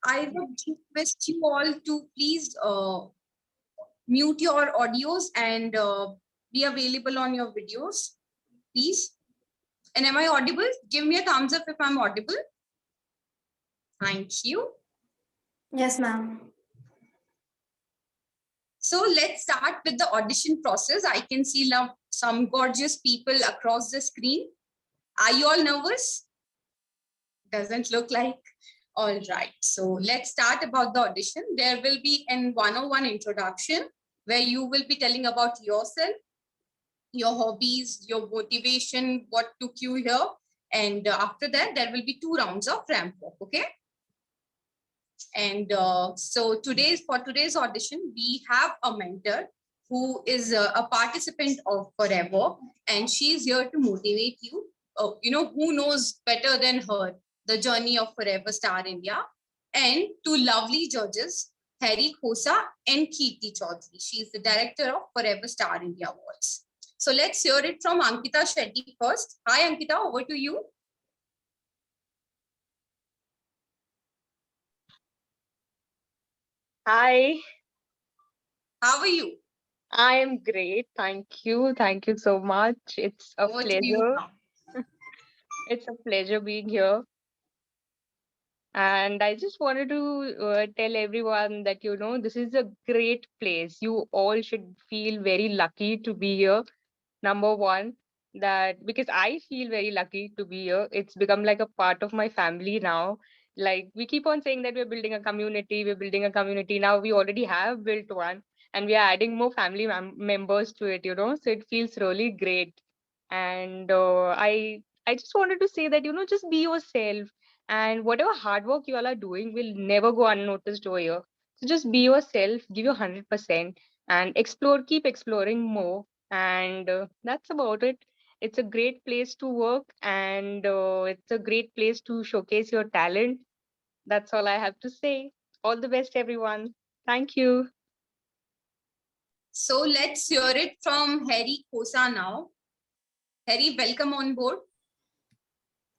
I would request you all to please mute your audios and be available on your videos, please. And am I audible? Give me a thumbs up if I'm audible. Thank you. Yes, ma'am. So let's start with the audition process. I can see some gorgeous people across the screen. Are you all nervous? Doesn't look like. All right, so let's start about the audition. There will be an 101 introduction where you will be telling about yourself, your hobbies, your motivation, what took you here. And after that, there will be 2 rounds of ramp walk, okay? And so for today's audition, we have a mentor who is a participant of Forever, and she's here to motivate you. Who knows better than her the journey of Forever Star India? And 2 lovely judges, Harry Khosa and Kirti Chaudhary. She's the director of Forever Star India Awards. So let's hear it from Ankita Shetty first. Hi, Ankita, over to you. Hi. How are you? I am great. Thank you. Thank you so much. It's a Over to you pleasure. now. It's a pleasure being here. And I just wanted to tell everyone that, this is a great place. You all should feel very lucky to be here. Number one, that because I feel very lucky to be here. It's become like a part of my family now. Like we keep on saying that we're building a community, we're building a community. Now we already have built one and we are adding more family members to it, so it feels really great. And I just wanted to say that, just be yourself, and whatever hard work you all are doing will never go unnoticed over here. So just be yourself, give your 100% and explore, keep exploring more. And that's about it. It's a great place to work, and it's a great place to showcase your talent. That's all I have to say. All the best, everyone. Thank you. So let's hear it from Harry Khosa now. Harry, welcome on board.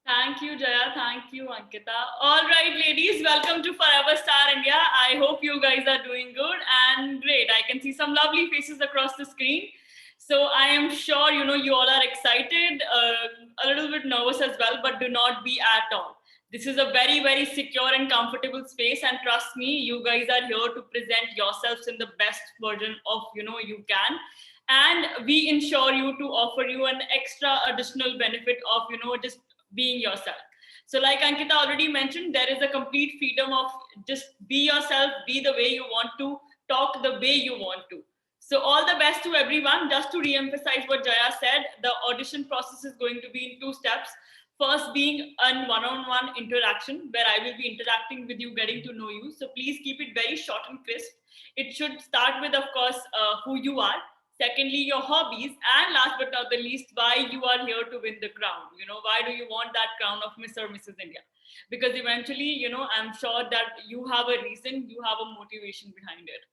Thank you, Jaya. Thank you, Ankita. All right, ladies, welcome to Forever Star India. I hope you guys are doing good and great. I can see some lovely faces across the screen. So I am sure, you all are excited, a little bit nervous as well, but do not be at all. This is a very, very secure and comfortable space. And trust me, you guys are here to present yourselves in the best version of, you can. And we ensure you to offer you an extra additional benefit of, just being yourself. So like Ankita already mentioned, there is a complete freedom of just be yourself, be the way you want to, talk the way you want to. So all the best to everyone. Just to re-emphasize what Jaya said, the audition process is going to be in 2 steps. First being a one-on-one interaction where I will be interacting with you, getting to know you. So please keep it very short and crisp. It should start with, of course, who you are. Secondly, your hobbies, and last but not the least, why you are here to win the crown. Why do you want that crown of Miss or Mrs. India? Because eventually, I'm sure that you have a reason, you have a motivation behind it.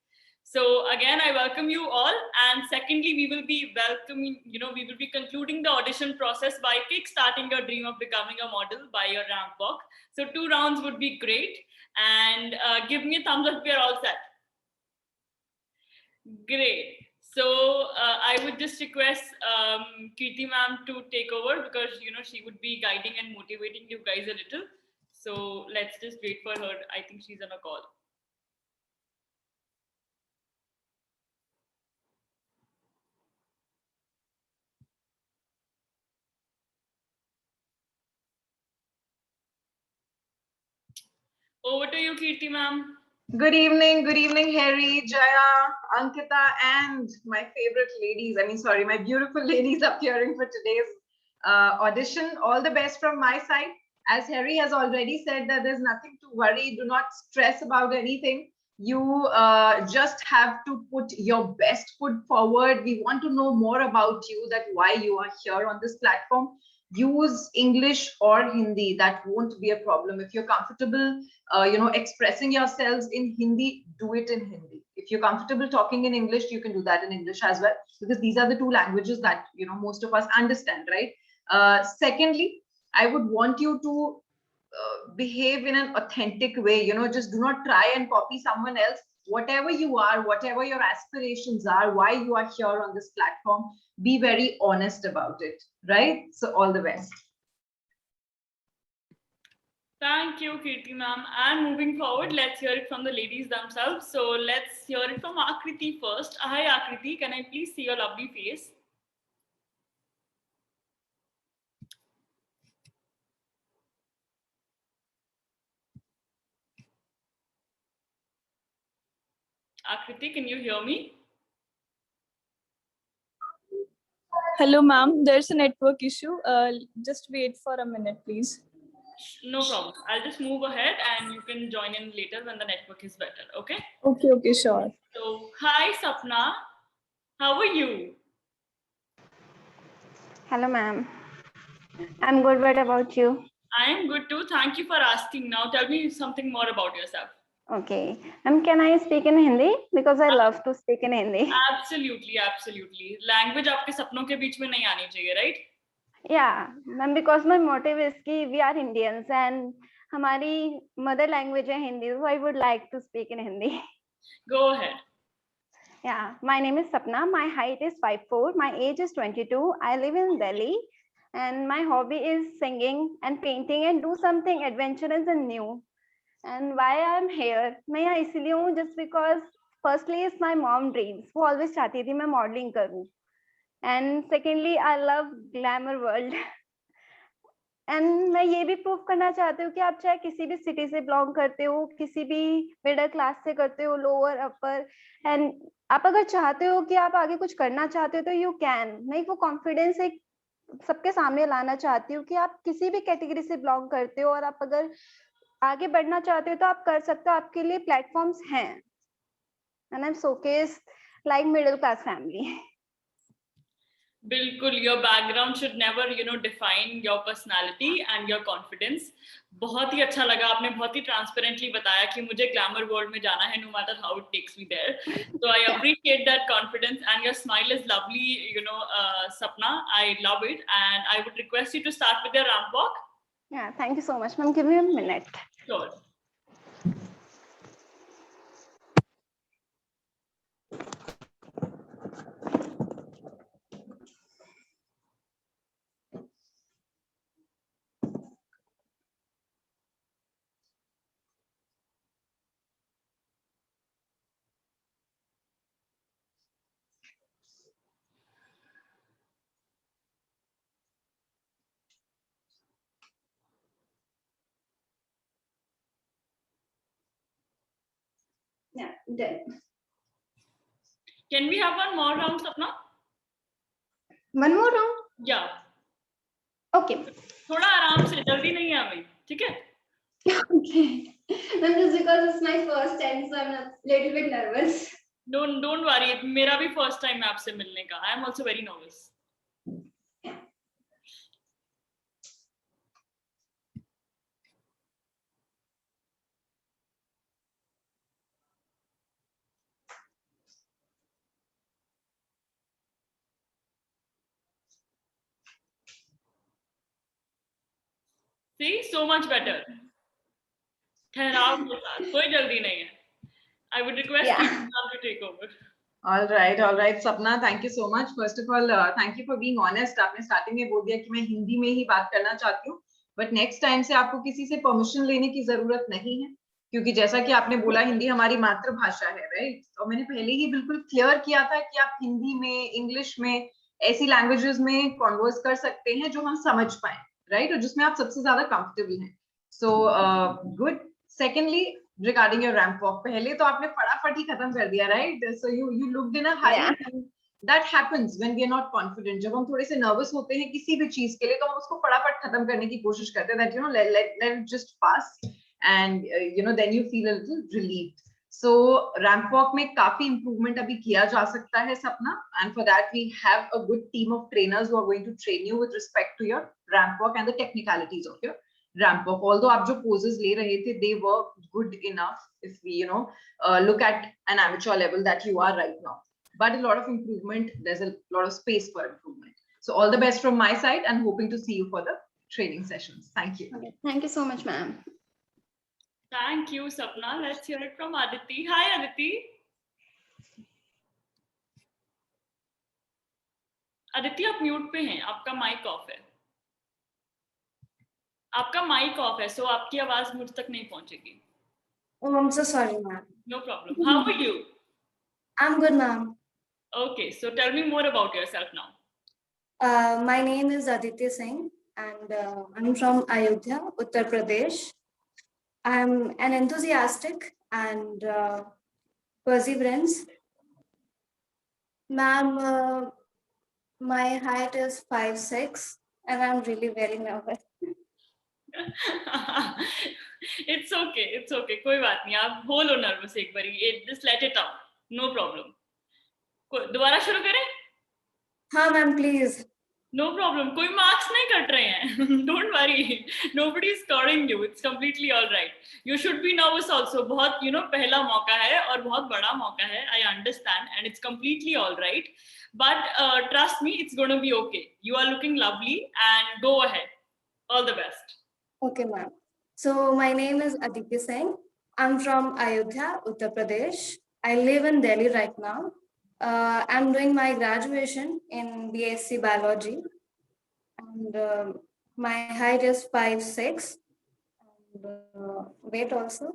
So again, I welcome you all. And secondly, we will be welcoming, we will be concluding the audition process by kickstarting your dream of becoming a model by your ramp walk. So 2 rounds would be great. And give me a thumbs up if you're all set. Great. So I would just request Kirti ma'am to take over because, she would be guiding and motivating you guys a little. So let's just wait for her. I think she's on a call. Over to you, Kirti ma'am. Good evening, Harry, Jaya, Ankita, and my favorite ladies. My beautiful ladies appearing for today's audition. All the best from my side. As Harry has already said, that there's nothing to worry. Do not stress about anything. You just have to put your best foot forward. We want to know more about you, that why you are here on this platform. Use English or Hindi. That won't be a problem. If you're comfortable expressing yourselves in Hindi, do it in Hindi. If you're comfortable talking in English, you can do that in English as well, because these are the 2 languages that most of us understand, right? Secondly, I would want you to behave in an authentic way. Just do not try and copy someone else. Whatever you are, whatever your aspirations are, why you are here on this platform, be very honest about it, right? So all the best. Thank you, Kirti ma'am. And moving forward, let's hear it from the ladies themselves. So let's hear it from Akriti first. Hi, Akriti. Can I please see your lovely face? Akriti, can you hear me? Hello, ma'am. There's a network issue. Just wait for a minute, please. No problem. I'll just move ahead and you can join in later when the network is better. Okay? Okay, sure. So, hi, Sapna. How are you? Hello, ma'am. I'm good. What about you? I am good too. Thank you for asking. Now, tell me something more about yourself. Okay. Can I speak in Hindi? Because I love to speak in Hindi. Absolutely, absolutely. Language आपके सपनों के बीच में नहीं आनी चाहिए, right? Yeah, ma'am. Because my motive is कि we are Indians and हमारी mother language है Hindi, so I would like to speak in Hindi. Go ahead. Yeah, my name is Sapna. My height is 5'4". My age is 22. I live in Delhi, and my hobby is singing and painting and do something adventurous and new. And why I'm here? मैं यहाँ इसलिए हूँ just because firstly is my mom dreams. वो always चाहती थी मैं modeling करूँ. And secondly, I love glamour world. And मैं ये भी prove करना चाहती हूँ कि आप चाहे किसी भी city से belong करते हो, किसी भी middle class से करते हो, lower, upper, and आप अगर चाहते हो कि आप आगे कुछ करना चाहते हो तो you can. मैं वो confidence एक सबके सामने लाना चाहती हूँ कि आप किसी भी category से belong करते हो और आप अगर आगे बढ़ना चाहते हो तो आप कर सकते हो, आपके लिए प्लेटफॉर्म्स हैं. And I'm showcased like middle class family. बिल्कुल, your background should never, define your personality and your confidence. बहुत ही अच्छा लगा, आपने बहुत ही transparently बताया कि मुझे glamour world में जाना है, no matter how it takes me there. So I appreciate that confidence, and your smile is lovely, Sapna. I love it, and I would request you to start with your ramp walk. Yeah, thank you so much, ma'am. Give me a minute. Sure. Yeah, done. Can we have one more round, Sapna? One more round? Yeah. Okay. थोड़ा आराम से, जल्दी नहीं है हमें, ठीक है? Okay. Ma'am, just because it's my first time, so I'm a little bit nervous. Don't worry. मेरा भी first time है आपसे मिलने का. I am also very nervous. See, so much better. ठहराव के साथ, कोई जल्दी नहीं है. I would request you to take over. All right, Sapna, thank you so much. First of all, thank you for being honest. आपने starting में बोल दिया कि मैं हिंदी में ही बात करना चाहती हूँ, but next time से आपको किसी से permission लेने की जरूरत नहीं है, क्योंकि जैसा कि आपने बोला हिंदी हमारी मातृभाषा है, right? और मैंने पहले ही बिल्कुल clear किया था कि आप हिंदी में, English में, ऐसी languages में converse कर सकते हैं जो हम समझ पाएं, right? और जिसमें आप सबसे ज्यादा comfortable हैं. So good. Secondly, regarding your ramp walk, पहले तो आपने फटाफट ही खत्म कर दिया, right? So you looked in a hurry. Yeah. That happens when we are not confident. जब हम थोड़े से nervous होते हैं किसी भी चीज के लिए तो हम उसको फटाफट खत्म करने की कोशिश करते हैं, that let it just pass, and then you feel a little relieved. So ramp walk में काफी improvement अभी किया जा सकता है, सपना, and for that we have a good team of trainers who are going to train you with respect to your ramp walk and the technicalities of your ramp walk. Although आप जो poses ले रहे थे, they were good enough if we look at an amateur level that you are right now, but a lot of improvement, there's a lot of space for improvement. So all the best from my side and hoping to see you for the training sessions. Thank you. Okay. Thank you so much, ma'am. Thank you, Sapna. Let's hear it from Aditi. Hi, Aditi. Aditi, आप mute पे हैं, आपका mic off है. आपका mic off है, सो आपकी आवाज मुझ तक नहीं पहुंचेगी. Oh, I'm so sorry, ma'am. No problem. How are you? I'm good, ma'am. Okay, so tell me more about yourself now. My name is Aditya Singh, and I'm from Ayodhya, Uttar Pradesh. I'm an enthusiastic and perseverance. Ma'am, my height is 5'6", and I'm really very nervous. It's okay, it's okay. कोई बात नहीं, आप हो लो nervous एक बारी. Just let it out. No problem. दोबारा शुरू करें? हाँ मैम, please. No problem. कोई मार्क्स नहीं कट रहे हैं. Don't worry. Nobody is scoring you. It's completely all right. You should be nervous also. बहुत पहला मौका है और बहुत बड़ा मौका है. I understand, and it's completely all right. But trust me, it's going to be okay. You are looking lovely, and go ahead. All the best. Okay, ma'am. So my name is Aditya Singh. I'm from Ayodhya, Uttar Pradesh. I live in Delhi right now. I'm doing my graduation in BSc Biology. And my height is 5'6". And weight also.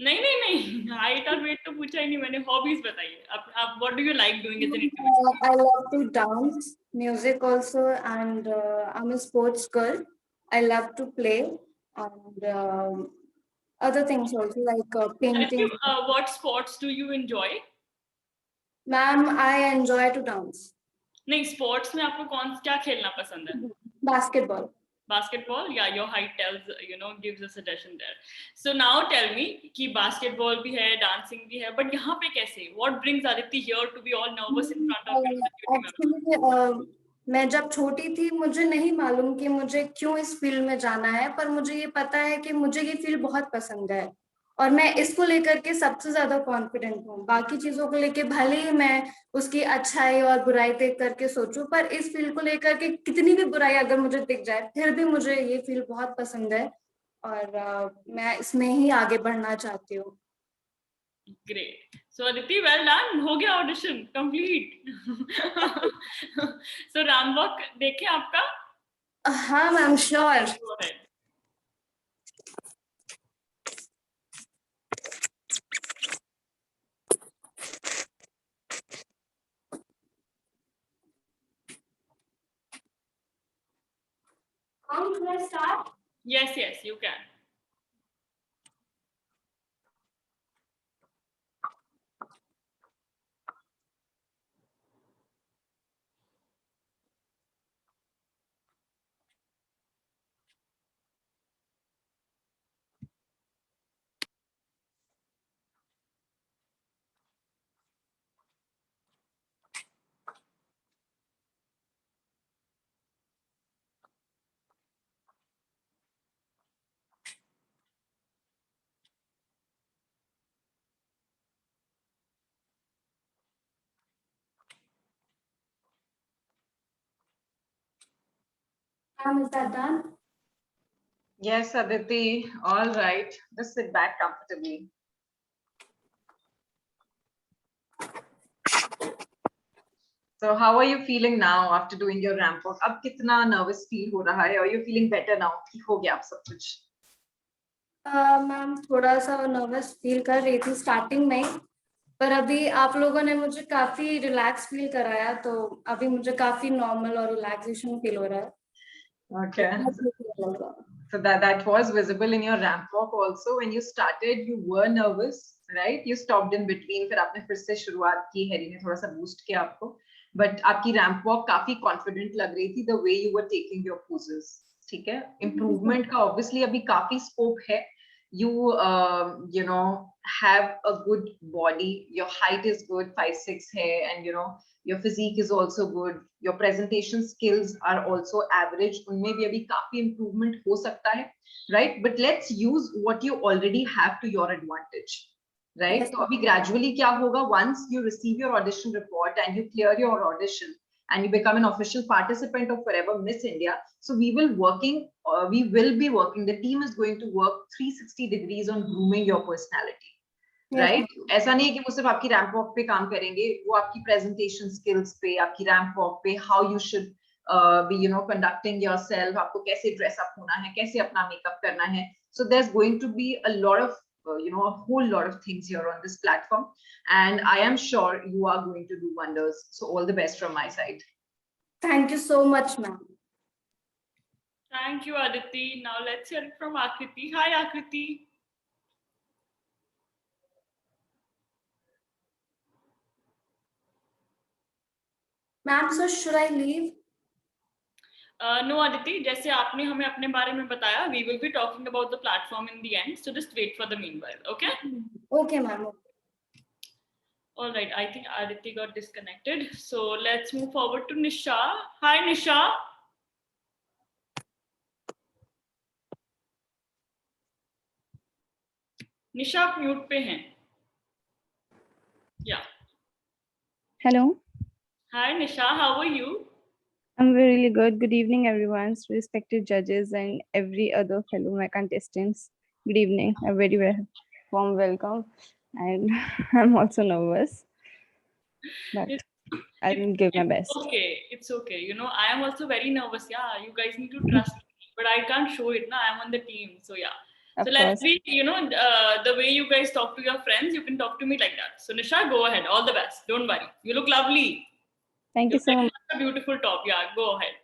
नहीं height और weight तो पूछा ही नहीं मैंने. Hobbies बताइए आप. What do you like doing as an individual? I love to dance, music also, and I'm a sports girl. I love to play and other things also like painting. What sports do you enjoy? Ma'am, I enjoy to dance. नहीं, sports में आपको क्या खेलना पसंद है? Basketball. Basketball? Yeah, your height tells, gives a suggestion there. So now tell me कि basketball भी है, dancing भी है, but यहाँ पे कैसे? What brings Aditi here to be all nervous in front of you? Actually, मैं जब छोटी थी मुझे नहीं मालूम कि मुझे क्यों इस फील्ड में जाना है, पर मुझे ये पता है कि मुझे ये फील्ड बहुत पसंद है और मैं इसको लेकर के सबसे ज्यादा कॉन्फिडेंट हूँ. बाकी चीजों को लेके भले ही मैं उसकी अच्छाई और बुराई देख करके सोचूं, पर इस फील्ड को लेकर के कितनी भी बुराई अगर मुझे दिख जाए फिर भी मुझे ये फील्ड बहुत पसंद है और मैं इसमें ही आगे बढ़ना चाहती हूँ. Great. So Aditi, well done. हो गया audition complete. So Rambok देखें आपका? हाँ ma'am, sure. Go ahead. Can I start? Yes, you can. Is that done? Yes, Aditi. All right. Just sit back comfortably. So how are you feeling now after doing your ramp walk? अब कितना nervous feel हो रहा है? Are you feeling better now? ठीक हो गया अब सब कुछ? मैम थोड़ा सा नर्वस फील कर रही थी स्टार्टिंग में, पर अभी आप लोगों ने मुझे काफी रिलैक्स फील कराया तो अभी मुझे काफी नॉर्मल और रिलैक्सेशन फील हो रहा है. Okay. So that was visible in your ramp walk also. When you started, you were nervous, right? You stopped in between. फिर आपने फिर से शुरुआत की. हैरी ने थोड़ा सा boost किया आपको. But आपकी ramp walk काफी confident लग रही थी. The way you were taking your poses. ठीक है? Improvement का obviously अभी काफी scope है. You have a good body. Your height is good, 5'6" है, and your physique is also good. Your presentation skills are also average. उनमें भी अभी काफी improvement हो सकता है, right? But let's use what you already have to your advantage, right? Yes. तो अभी gradually क्या होगा? Once you receive your audition report and you clear your audition, and you become an official participant of Forever Miss India. So we will be working, the team is going to work 360 degrees on grooming your personality. Right ऐसा नहीं है कि वो सिर्फ आपकी ramp walk पे काम करेंगे, वो आपकी प्रेजेंटेशन स्किल्स पे, आपकी रैंप वॉक पे, how you should be you know conducting yourself, आपको कैसे ड्रेस अप होना है, कैसे अपना मेकअप करना है. So there is going to be a lot of you know, a whole lot of things here on this platform, and I am sure you are going to do wonders. So all the best from my side. Thank you so much, ma'am. Thank you, Aditi. Now let's hear it from Akriti. Hi, Akriti. Ma'am, so should I leave? No, Aditi, जैसे आपने हमें अपने बारे में बताया, we will be talking about the platform in the end, so just wait for the meanwhile, okay? Okay, ma'am. All right, I think Aditi got disconnected, so let's move forward to Nisha. Hi, Nisha. Nisha, आप mute पे हैं. Yeah. Hello. Hi, Nisha, how are you? I'm really good. Good evening, everyone, respected judges and every other fellow my contestants. Good evening. A very warm welcome. And I'm also nervous, but I'll give my best. Okay, it's okay. You know, I am also very nervous. Yeah, you guys need to trust me, but I can't show it. Now I'm on the team, so yeah. Of So let's course. be, you know, the way you guys talk to your friends, you can talk to me like that. So Nisha, go ahead. All the best. Don't worry. You look lovely. Thank you so much. A beautiful top. Yeah, go ahead.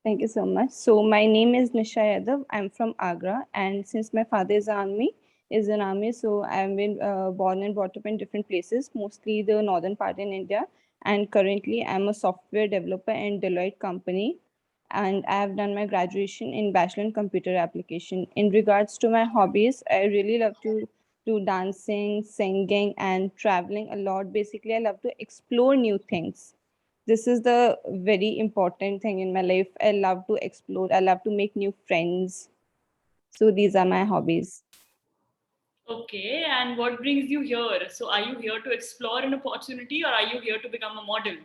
Thank you so much. So my name is Nisha Yadav. I'm from Agra, and since my father is an army, so I've been born and brought up in different places, mostly the northern part in India. And currently, I'm a software developer in Deloitte company, and I have done my graduation in Bachelor in Computer Application. In regards to my hobbies, I really love to do dancing, singing, and traveling a lot. Basically, I love to explore new things. This is the very important thing in my life. I love to explore. I love to make new friends. So these are my hobbies. Okay, and what brings you here? So are you here to explore an opportunity, or are you here to become a model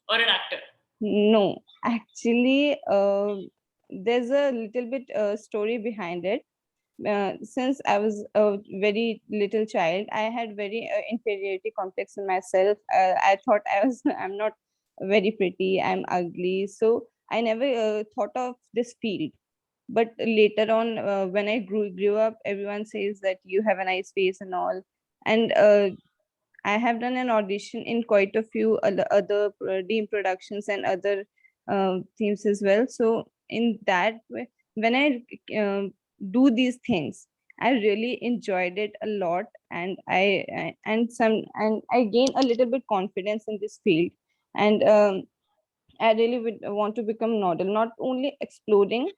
or an actor? No, actually, there's a little bit story behind it. Since I was a very little child, I had very inferiority complex in myself. I thought I'm not very pretty, I'm ugly. So I never thought of this field. But later on, when I grew up, everyone says that you have a nice face and all. And I have done an audition in quite a few other Dean productions and other themes as well. So in that way, when I do these things, I really enjoyed it a lot, and I gain a little bit confidence in this field. And I really would want to become model, not only exploring,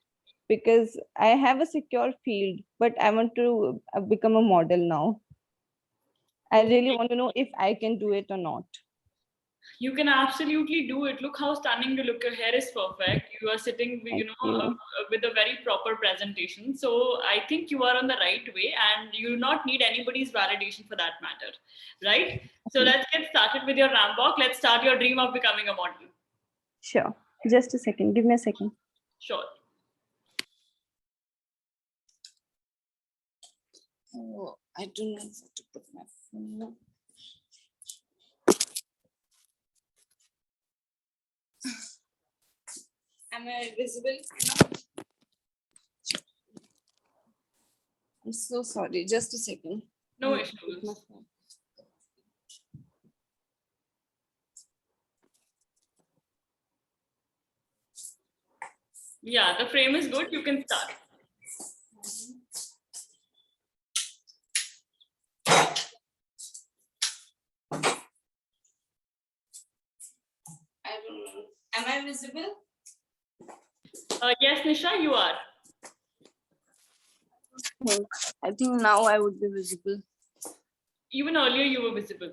because I have a secure field, but I want to become a model now. I really want to know if I can do it or not. You can absolutely do it. Look how stunning you look. Your hair is perfect. You are sitting, with a very proper presentation. So I think you are on the right way, and you do not need anybody's validation for that matter, right? So let's get started with your ramp walk. Let's start your dream of becoming a model. Sure. Just a second. Give me a second. Sure. Oh, I don't know how to put my phone. Am I visible? I'm so sorry. Just a second. No issues. Yeah, the frame is good. You can start. I don't know. Am I visible? Yes, Nisha, you are. I think now I would be visible. Even earlier, you were visible.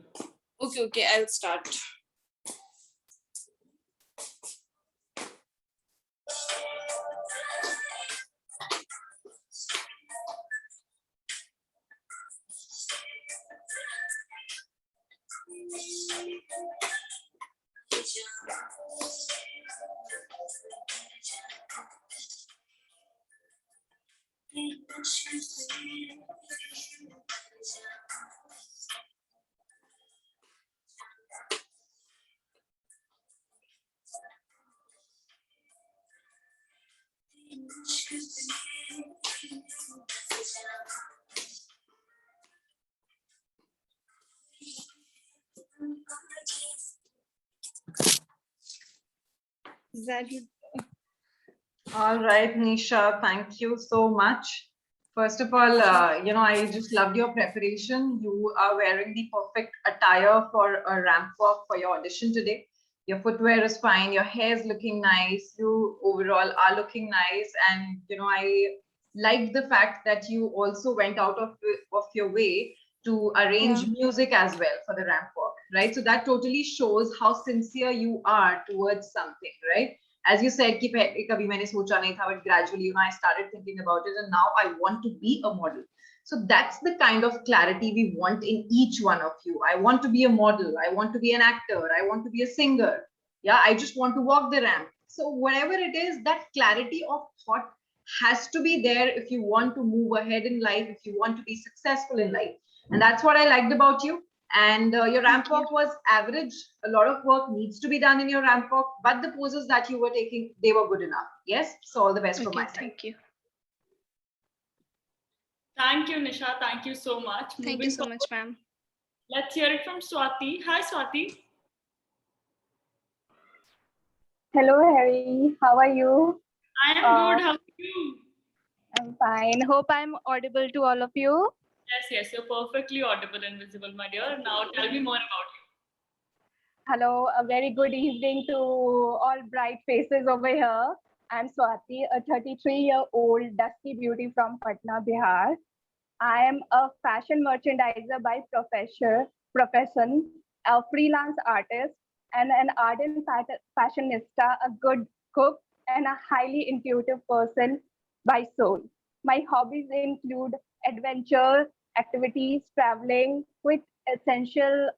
Okay, I'll start. Exactly. All right, Nisha, thank you so much. First of all, I just loved your preparation. You are wearing the perfect attire for a ramp walk for your audition today. Your footwear is fine. Your hair is looking nice. You overall are looking nice. And, I liked the fact that you also went out of your way to arrange music as well for the ramp walk, right? So that totally shows how sincere you are towards something, right? As you said, कि कभी मैंने सोचा नहीं था, but gradually, I started thinking about it, and now I want to be a model. So that's the kind of clarity we want in each one of you. I want to be a model. I want to be an actor. I want to be a singer. Yeah, I just want to walk the ramp. So whatever it is, that clarity of thought has to be there if you want to move ahead in life, if you want to be successful in life. And that's what I liked about you. And your ramp walk was average. A lot of work needs to be done in your ramp walk, but the poses that you were taking, they were good enough. Yes, so all the best from my side. Thank you. Thank you, Nisha. Thank you so much. Thank you so much, ma'am. Let's hear it from Swati. Hi, Swati. Hello, Harry. How are you? I am good. How are you? I'm fine. Hope I'm audible to all of you. Yes, you're perfectly audible and visible, my dear. Now tell me more about you. Hello, a very good evening to all bright faces over here. I'm Swati, a 33-year-old dusky beauty from Patna, Bihar. I am a fashion merchandiser by profession, a freelance artist, and an ardent fashionista, a good cook, and a highly intuitive person by soul. My hobbies include adventure, activities, traveling, with essential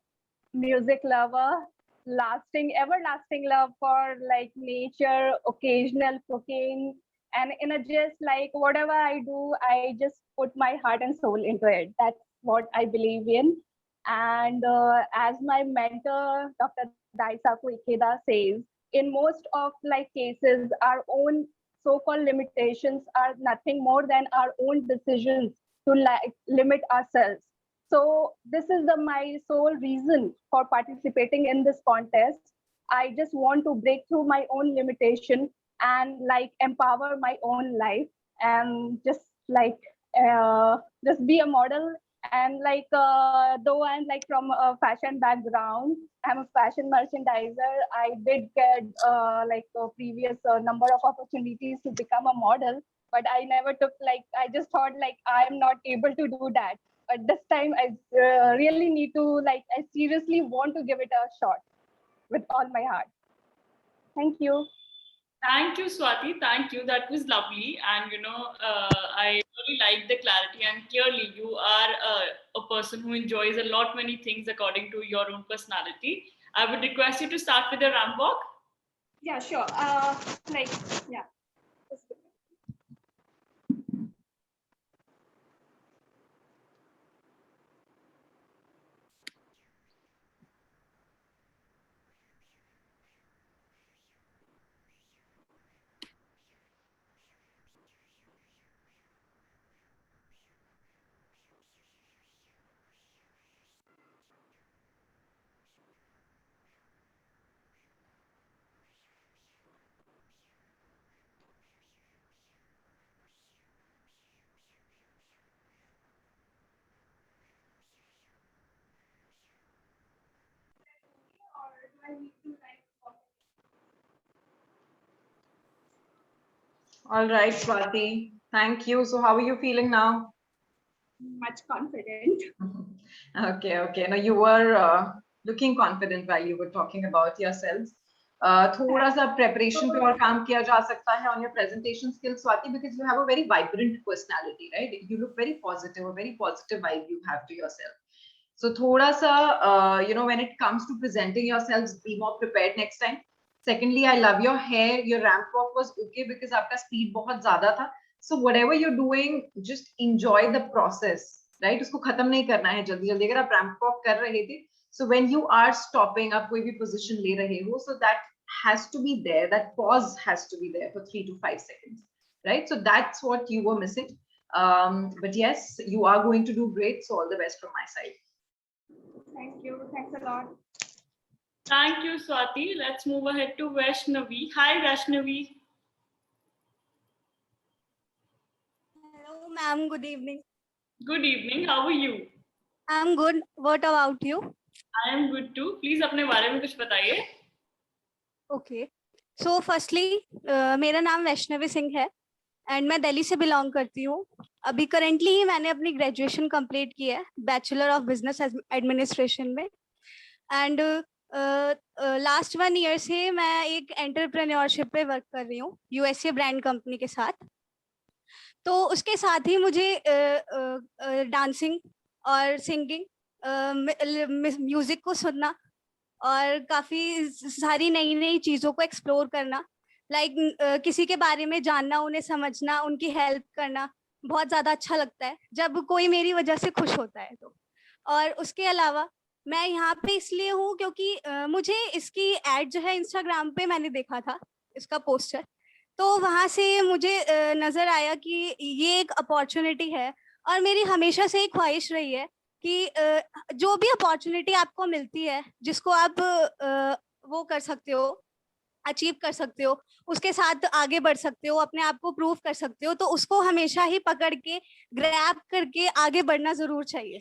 music lover, everlasting love for like nature, occasional cooking, and in a just like whatever I do, I just put my heart and soul into it. That's what I believe in. And as my mentor, Dr. Daisaku Ikeda says, in most of like cases, our own so-called limitations are nothing more than our own decisions to like limit ourselves. So this is my sole reason for participating in this contest. I just want to break through my own limitation and like empower my own life and just be a model. And like though I'm like from a fashion background, I'm a fashion merchandiser. I did get like a previous number of opportunities to become a model, but I never took I just thought like I'm not able to do that. But this time I really need to I seriously want to give it a shot with all my heart. Thank you. Thank you, Swati. Thank you. That was lovely. And, I really like the clarity. And clearly, you are a person who enjoys a lot many things according to your own personality. I would request you to start with the ramp walk. Yeah, sure. Yeah. All right, Swati. Thank you. So how are you feeling now? Much confident. Okay. Now you were looking confident while you were talking about yourselves. थोड़ा सा preparation पे और काम किया जा सकता है on your presentation skills, Swati, because you have a very vibrant personality, right? You look very positive, a very positive vibe you have to yourself. So thoda sa, when it comes to presenting yourselves, be more prepared next time. Secondly, I love your hair. Your ramp walk was okay because आपका speed बहुत ज़्यादा था. So whatever you're doing, just enjoy the process, right? उसको खत्म नहीं करना है जल्दी जल्दी. अगर आप ramp walk कर रहे थे, so when you are stopping, आप कोई भी position ले रहे हो, so that has to be there. That pause has to be there for 3 to 5 seconds, right? So that's what you were missing. But yes, you are going to do great. So all the best from my side. Thank you. Thanks a lot. Thank you, Swati. Let's move ahead to Vaishnavi. Hi, Vaishnavi. Hello, ma'am. Good evening. Good evening. How are you? I'm good. What about you? I am good too. Please अपने बारे में कुछ बताइए. Okay. So, firstly, मेरा नाम वैष्णवी सिंह है and मैं दिल्ली से बिलोंग करती हूँ. अभी करेंटली ही मैंने अपनी ग्रेजुएशन कंप्लीट की है, बैचलर ऑफ बिजनेस एडमिनिस्ट्रेशन में. एंड लास्ट 1 ईयर से मैं एक एंटरप्रेन्योरशिप पे वर्क कर रही हूँ यूएसए ब्रांड कंपनी के साथ. तो उसके साथ ही मुझे डांसिंग और सिंगिंग, म्यूजिक को सुनना और काफी सारी नई नई चीजों को एक्सप्लोर करना, लाइक किसी के बारे में जानना, उन्हें समझना, उनकी हेल्प करना बहुत ज्यादा अच्छा लगता है जब कोई मेरी वजह से खुश होता है तो. और उसके अलावा मैं यहाँ पे इसलिए हूँ क्योंकि मुझे इसकी एड जो है इंस्टाग्राम पे मैंने देखा था, इसका पोस्टर, तो वहां से मुझे नजर आया कि ये एक अपॉर्चुनिटी है. और मेरी हमेशा से एक ख्वाहिश रही है कि जो भी अपॉर्चुनिटी आपको मिलती है, जिसको आप वो कर सकते हो, अचीव कर सकते हो, उसके साथ आगे बढ़ सकते हो, अपने आप को प्रूव कर सकते हो, तो उसको हमेशा ही पकड़ के ग्रैब करके आगे बढ़ना जरूर चाहिए.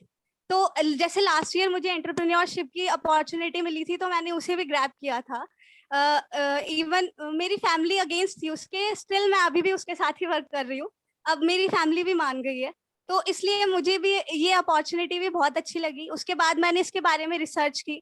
तो जैसे लास्ट ईयर मुझे एंटरप्रेन्योरशिप की अपॉर्चुनिटी मिली थी तो मैंने उसे भी ग्रैब किया था. इवन मेरी फैमिली अगेंस्ट थी उसके, स्टिल मैं अभी भी उसके साथ ही वर्क कर रही हूँ. अब मेरी फैमिली भी मान गई है, तो इसलिए मुझे भी ये अपॉर्चुनिटी भी बहुत अच्छी लगी. उसके बाद मैंने इसके बारे में रिसर्च की,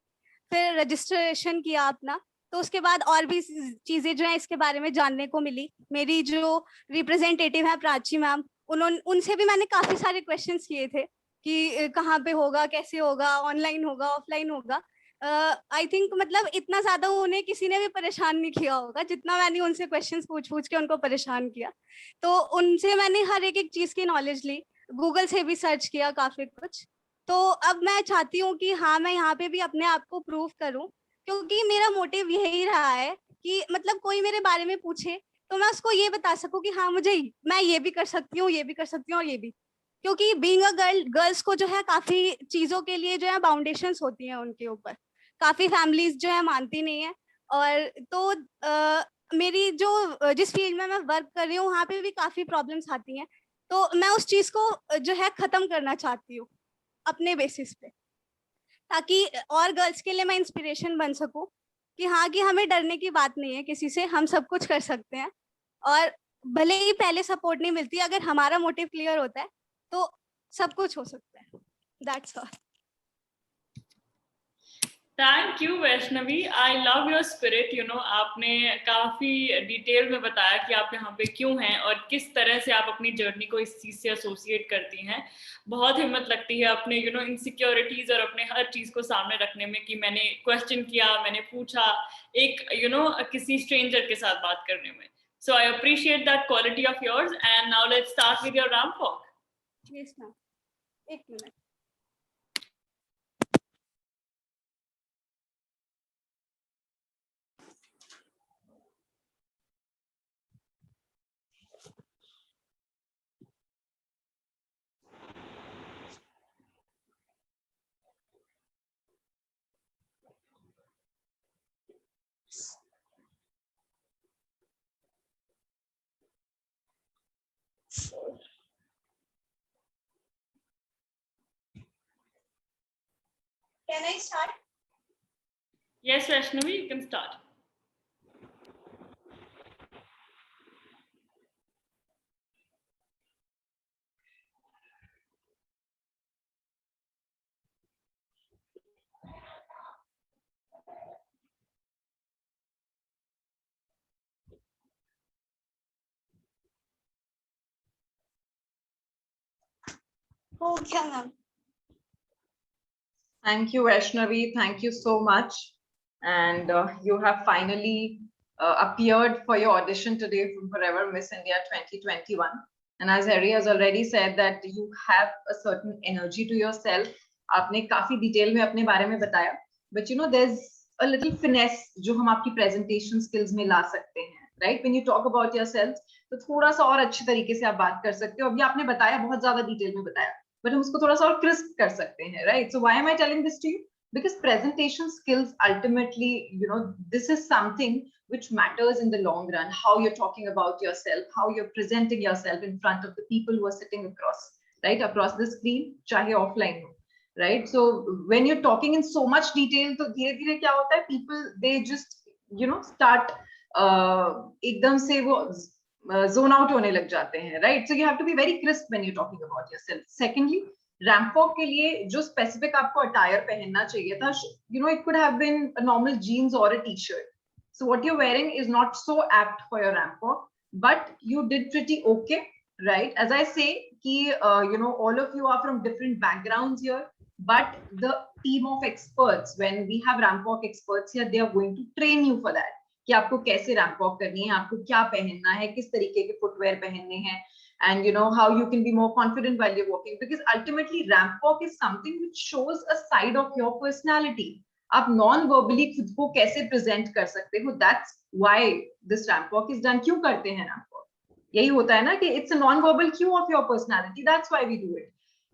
फिर रजिस्ट्रेशन किया अपना. तो उसके बाद और भी चीजें जो है इसके बारे में जानने को मिली. मेरी जो रिप्रेजेंटेटिव है प्राची मैम, उनसे भी मैंने काफी सारे क्वेश्चंस किए थे कि कहाँ पे होगा, कैसे होगा, ऑनलाइन होगा, ऑफलाइन होगा. आई थिंक मतलब इतना ज्यादा उन्हें किसी ने भी परेशान नहीं किया होगा जितना मैंने उनसे क्वेश्चंस पूछ के उनको परेशान किया. तो उनसे मैंने हर एक चीज की नॉलेज ली, गूगल से भी सर्च किया काफी कुछ. तो अब मैं चाहती हूँ कि हाँ, मैं यहाँ पे भी अपने आप को प्रूव करूँ, क्योंकि मेरा मोटिव यही रहा है कि मतलब कोई मेरे बारे में पूछे तो मैं उसको ये बता सकूं कि हाँ, मैं ये भी कर सकती हूँ, ये भी कर सकती हूँ और ये भी. क्योंकि बीइंग अ गर्ल, गर्ल्स को जो है काफी चीजों के लिए जो है बाउंडेशंस होती हैं उनके ऊपर. काफी फैमिलीज जो है मानती नहीं है. और तो मेरी जो जिस फील्ड में मैं वर्क कर रही हूँ वहाँ पे भी काफी प्रॉब्लम्स आती हैं. तो मैं उस चीज को जो है खत्म करना चाहती हूँ अपने बेसिस पे, ताकि और गर्ल्स के लिए मैं इंस्पिरेशन बन सकूं कि हाँ, कि हमें डरने की बात नहीं है किसी से, हम सब कुछ कर सकते हैं. और भले ही पहले सपोर्ट नहीं मिलती, अगर हमारा मोटिव क्लियर होता है तो सब कुछ हो सकता है. That's all. Thank you, Vaishnavi. I love your spirit. आपने काफी डिटेल में बताया कि आप यहाँ पे क्यों हैं और किस तरह से आप अपनी जर्नी को इस चीज से एसोसिएट करती हैं. बहुत हिम्मत लगती है अपने इनसिक्योरिटीज और अपने हर चीज को सामने रखने में कि मैंने क्वेश्चन किया, मैंने पूछा, एक किसी स्ट्रेंजर के साथ बात करने में. So I appreciate that quality of yours. And now let's start with your ramp walk. Yes, ma'am. एक minute. Can I start? Yes, Vaishnavi, you can start. हो गया ma'am. Thank you, Vaishnavi. Thank you so much. And you have finally appeared for your audition today from Forever Miss India 2021. And as Harry has already said that you have a certain energy to yourself. आपने काफी detail में अपने बारे में बताया. But there's a little finesse जो हम आपकी presentation skills में ला सकते हैं. Right? When you talk about yourself, तो थोड़ा सा और अच्छे तरीके से आप बात कर सकते हो. अभी आपने बताया, बहुत ज्यादा डिटेल में बताया. But हम उसको थोड़ा सा और क्रिस्प कर सकते हैं, right? So why am I telling this to you? because presentation skills ultimately, this is something which matters in the long run. How you're talking about yourself, how you're presenting yourself in front of the people who are sitting across the screen, chahe offline, right? So when you're talking in so much detail, तो धीरे-धीरे क्या होता है, people they just start एकदम से वो zone out होने लग जाते हैं, right? So you have to be very crisp when you're talking about yourself. Secondly, ramp walk के लिए जो स्पेसिफिक आपको अटायर पहनना चाहिए था, it could have been a normal jeans or a t-shirt. So what you're wearing is not so apt for your ramp walk, but you did pretty okay, right? As I say, all of you are from different backgrounds here, but the team of experts, when we have ramp walk experts here, they are going to train you for that. कि आपको कैसे ramp walk करनी है, आपको क्या पहनना है, किस तरीके के फुटवेयर पहनने हैं, and how you can be more confident while you're walking, because ultimately ramp walk is something which shows a side of your personality. आप non verbally खुद को कैसे present कर सकते हो, that's why this ramp walk is done. क्यों करते हैं ramp walk? यही होता है ना कि it's a non verbal cue of your personality, that's why we do it.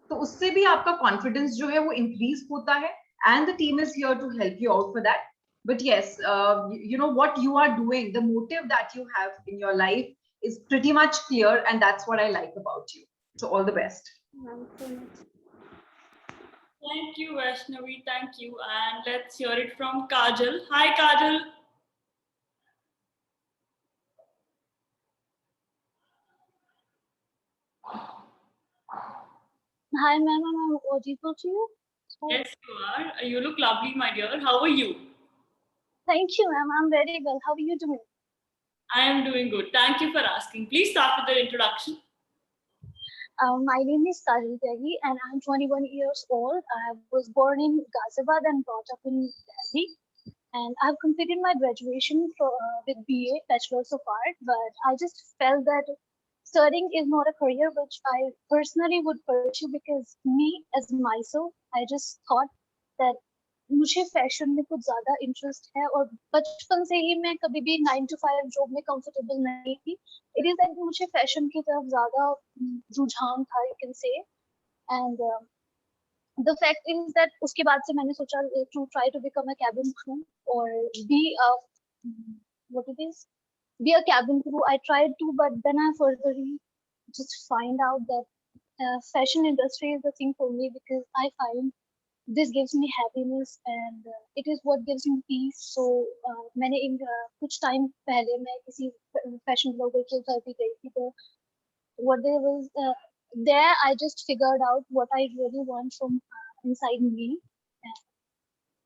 तो उससे भी आपका confidence जो है वो increase होता है, and the team is here to help you out for that. But yes, what you are doing, the motive that you have in your life is pretty much clear, and that's what I like about you. So all the best. Thank you, Vaishnavi. Thank you. And let's hear it from Kajal. Hi, Kajal. Hi, ma'am. I'm audible to you? Yes, you are. You look lovely, my dear. How are you? Thank you, ma'am. I'm very well. How are you doing? I am doing good. Thank you for asking. Please start with the introduction. My name is Kajal Tyagi, and I'm 21 years old. I was born in Ghaziabad and brought up in Delhi. And I've completed my graduation with BA, Bachelor's of Art, but I just felt that studying is not a career which I personally would pursue, because me as myself, I just thought that मुझे fashion में कुछ ज्यादा interest है, और बचपन से ही मैं कभी भी 9 to 5 जॉब में कंफर्टेबल नहीं थी. इट इज दैट मुझे फैशन की तरफ ज्यादा रुझान था, you can say. And the fact is that उसके बाद से मैंने सोचा to try to become a cabin crew और be a what it is be a cabin crew. I tried to, but then I furtherly just find out that fashion industry is the thing for me, because I find this gives me happiness, and it is what gives me peace. So मैंने कुछ time पहले मैं किसी fashion blogger के घर भी गई थी, तो what there was there I just figured out what I really want from inside me.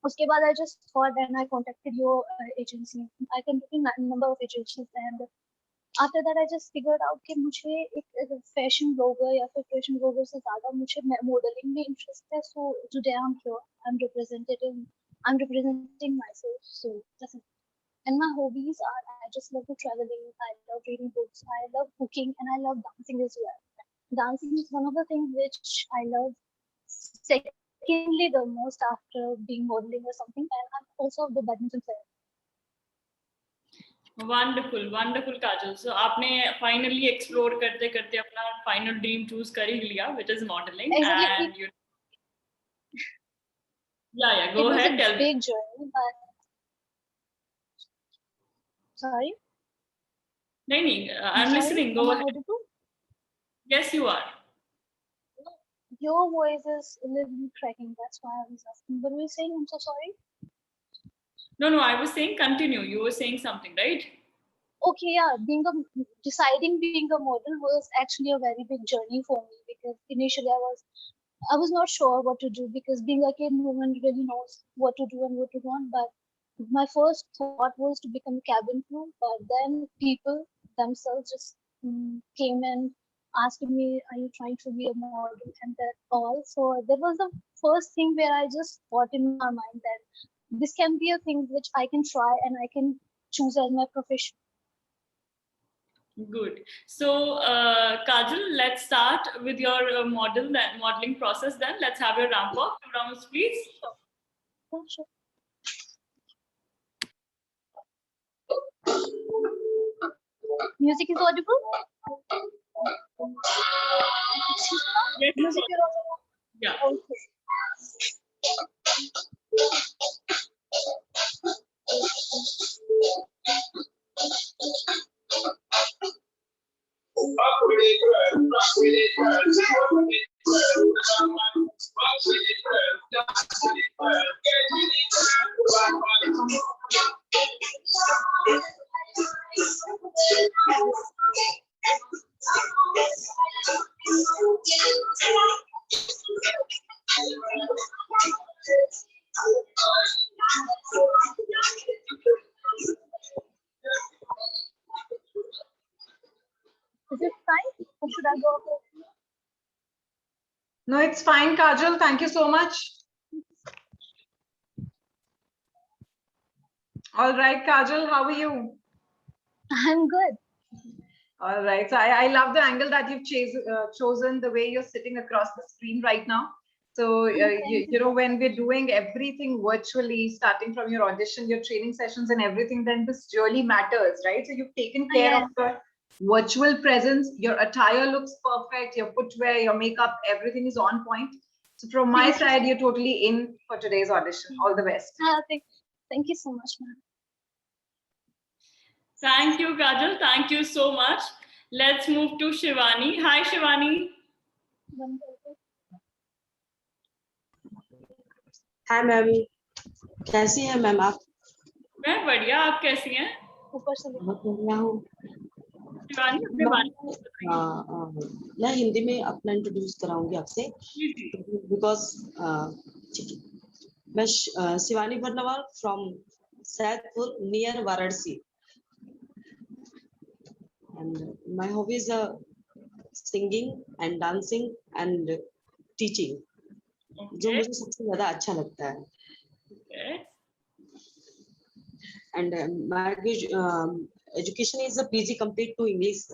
उसके बाद I just thought, and I contacted your agency. I contacted a number of agencies, and after that I just figured out कि मुझे एक fashion blogger या फिर fashion blogger से ज़्यादा मुझे मॉडलिंग में इंटरेस्ट है. So today I'm here. I'm representing myself. So that's it. And my hobbies are, I just love traveling. I love reading books. I love cooking, and I love dancing as well. Dancing is one of the things which I love. Secondly, the most after being modeling or something, and I'm also the badminton player. Wonderful, wonderful, Kajal. So आपने finally explore करते करते अपना final dream choose कर ही लिया, which is modeling. Exactly. And yeah, go ahead. It was a big journey, but sorry. नहीं, I'm listening. Go ahead. Yes, you are. Your voice is a little cracking. That's why I was asking. What were you saying? I'm so sorry. No, I was saying continue. You were saying something, right? Okay, yeah. Deciding being a model was actually a very big journey for me, because initially I was not sure what to do, because being a kid, no one really knows what to do and what to want. But my first thought was to become a cabin crew, but then people themselves just came and asked me, are you trying to be a model, and that all. So that was the first thing where I just thought in my mind that this can be a thing which I can try and I can choose as my profession. Good. So, Kajal, let's start with your modeling process. Then let's have your ramp walk. 2 rounds, please. Sure. Music is audible? Yes, music is audible? Yeah. Okay. Is it fine? Or should I go ahead? No, it's fine, Kajal. Thank you so much. All right, Kajal, how are you? I'm good. All right. So I love the angle that you've chosen, the way you're sitting across the screen right now. So, you know, when we're doing everything virtually, starting from your audition, your training sessions and everything, then this really matters, right? So you've taken care of your virtual presence. Your attire looks perfect. Your footwear, your makeup, everything is on point. So from my side, you're totally in for today's audition. All the best. Thank you so much, ma'am. Thank you, Kajal. Thank you so much. Let's move to Shivani. Hi, Shivani. Hi ma'am, कैसी हैं ma'am आप? मैं बढ़िया, आप कैसी हैं? ऊपर से बहुत बढ़िया हूँ। शिवानी, अपने बारे में बताइए। मैं हिंदी में अपना इंट्रोड्यूस कराऊंगी आपसे, बिकॉज मैं Shivani Barnwal from Saidpur near Varanasi, and my hobbies are singing and dancing and teaching, जो मुझे सबसे ज्यादा अच्छा लगता है। And my education is a PG complete to English.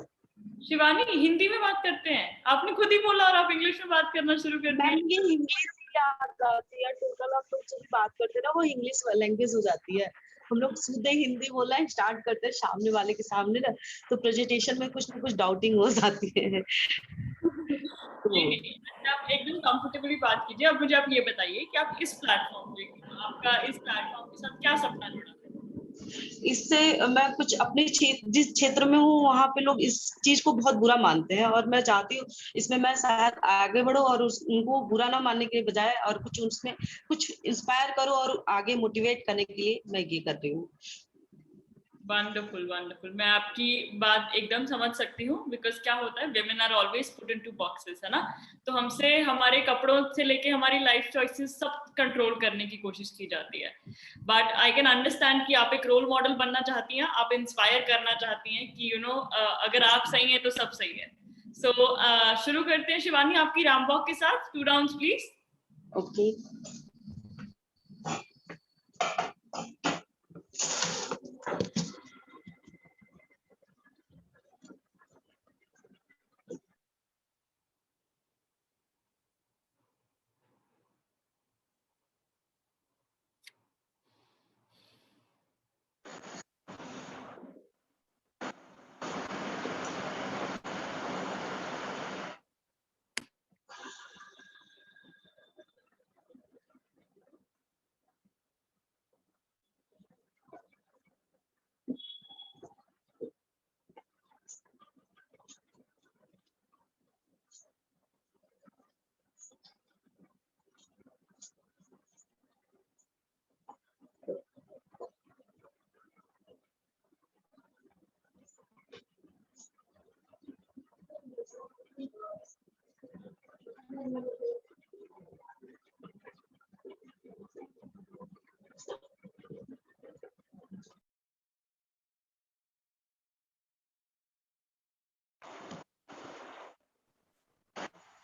Shivani, Hindi में बात करते हैं, आपने खुद ही बोला और आप इंग्लिश में बात करना शुरू कर दिया। ये इंग्लिश क्या आती है, टोटल आप लोग जब बात करते हैं ना वो इंग्लिश लैंग्वेज हो जाती है। हम लोग सीधे हिंदी बोलना है स्टार्ट करते हैं सामने वाले के सामने ना, तो प्रेजेंटेशन में कुछ ना कुछ डाउटिंग हो जाती है। आप एकदम कंफर्टेबली बात कीजिए। अब मुझे आप ये बताइए कि आप इस प्लेटफॉर्म पे, आपका इस प्लेटफॉर्म के साथ क्या सपना जुड़ा? इससे मैं कुछ अपने जिस क्षेत्र में हूँ वहाँ पे लोग इस चीज को बहुत बुरा मानते हैं, और मैं चाहती हूँ इसमें मैं शायद आगे बढ़ूं और उनको बुरा ना मानने के बजाय और कुछ उसमें कुछ इंस्पायर करूं और आगे मोटिवेट करने के लिए मैं ये कर रही हूँ। Wonderful, wonderful. मैं आपकी बात एकदम समझ सकती हूँ, बिकॉज क्या होता है, women are always put into boxes, है ना? तो हमसे हमारे कपड़ों से लेके हमारी लाइफ चॉइसेस सब कंट्रोल करने की कोशिश की जाती है। बट आई कैन अंडरस्टैंड कि आप एक रोल मॉडल बनना चाहती हैं, आप इंस्पायर करना चाहती हैं कि यू नो अगर आप सही हैं तो सब सही है। सो शुरू करते हैं शिवानी आपकी रैंप वॉक के साथ। 2 rounds please. Okay.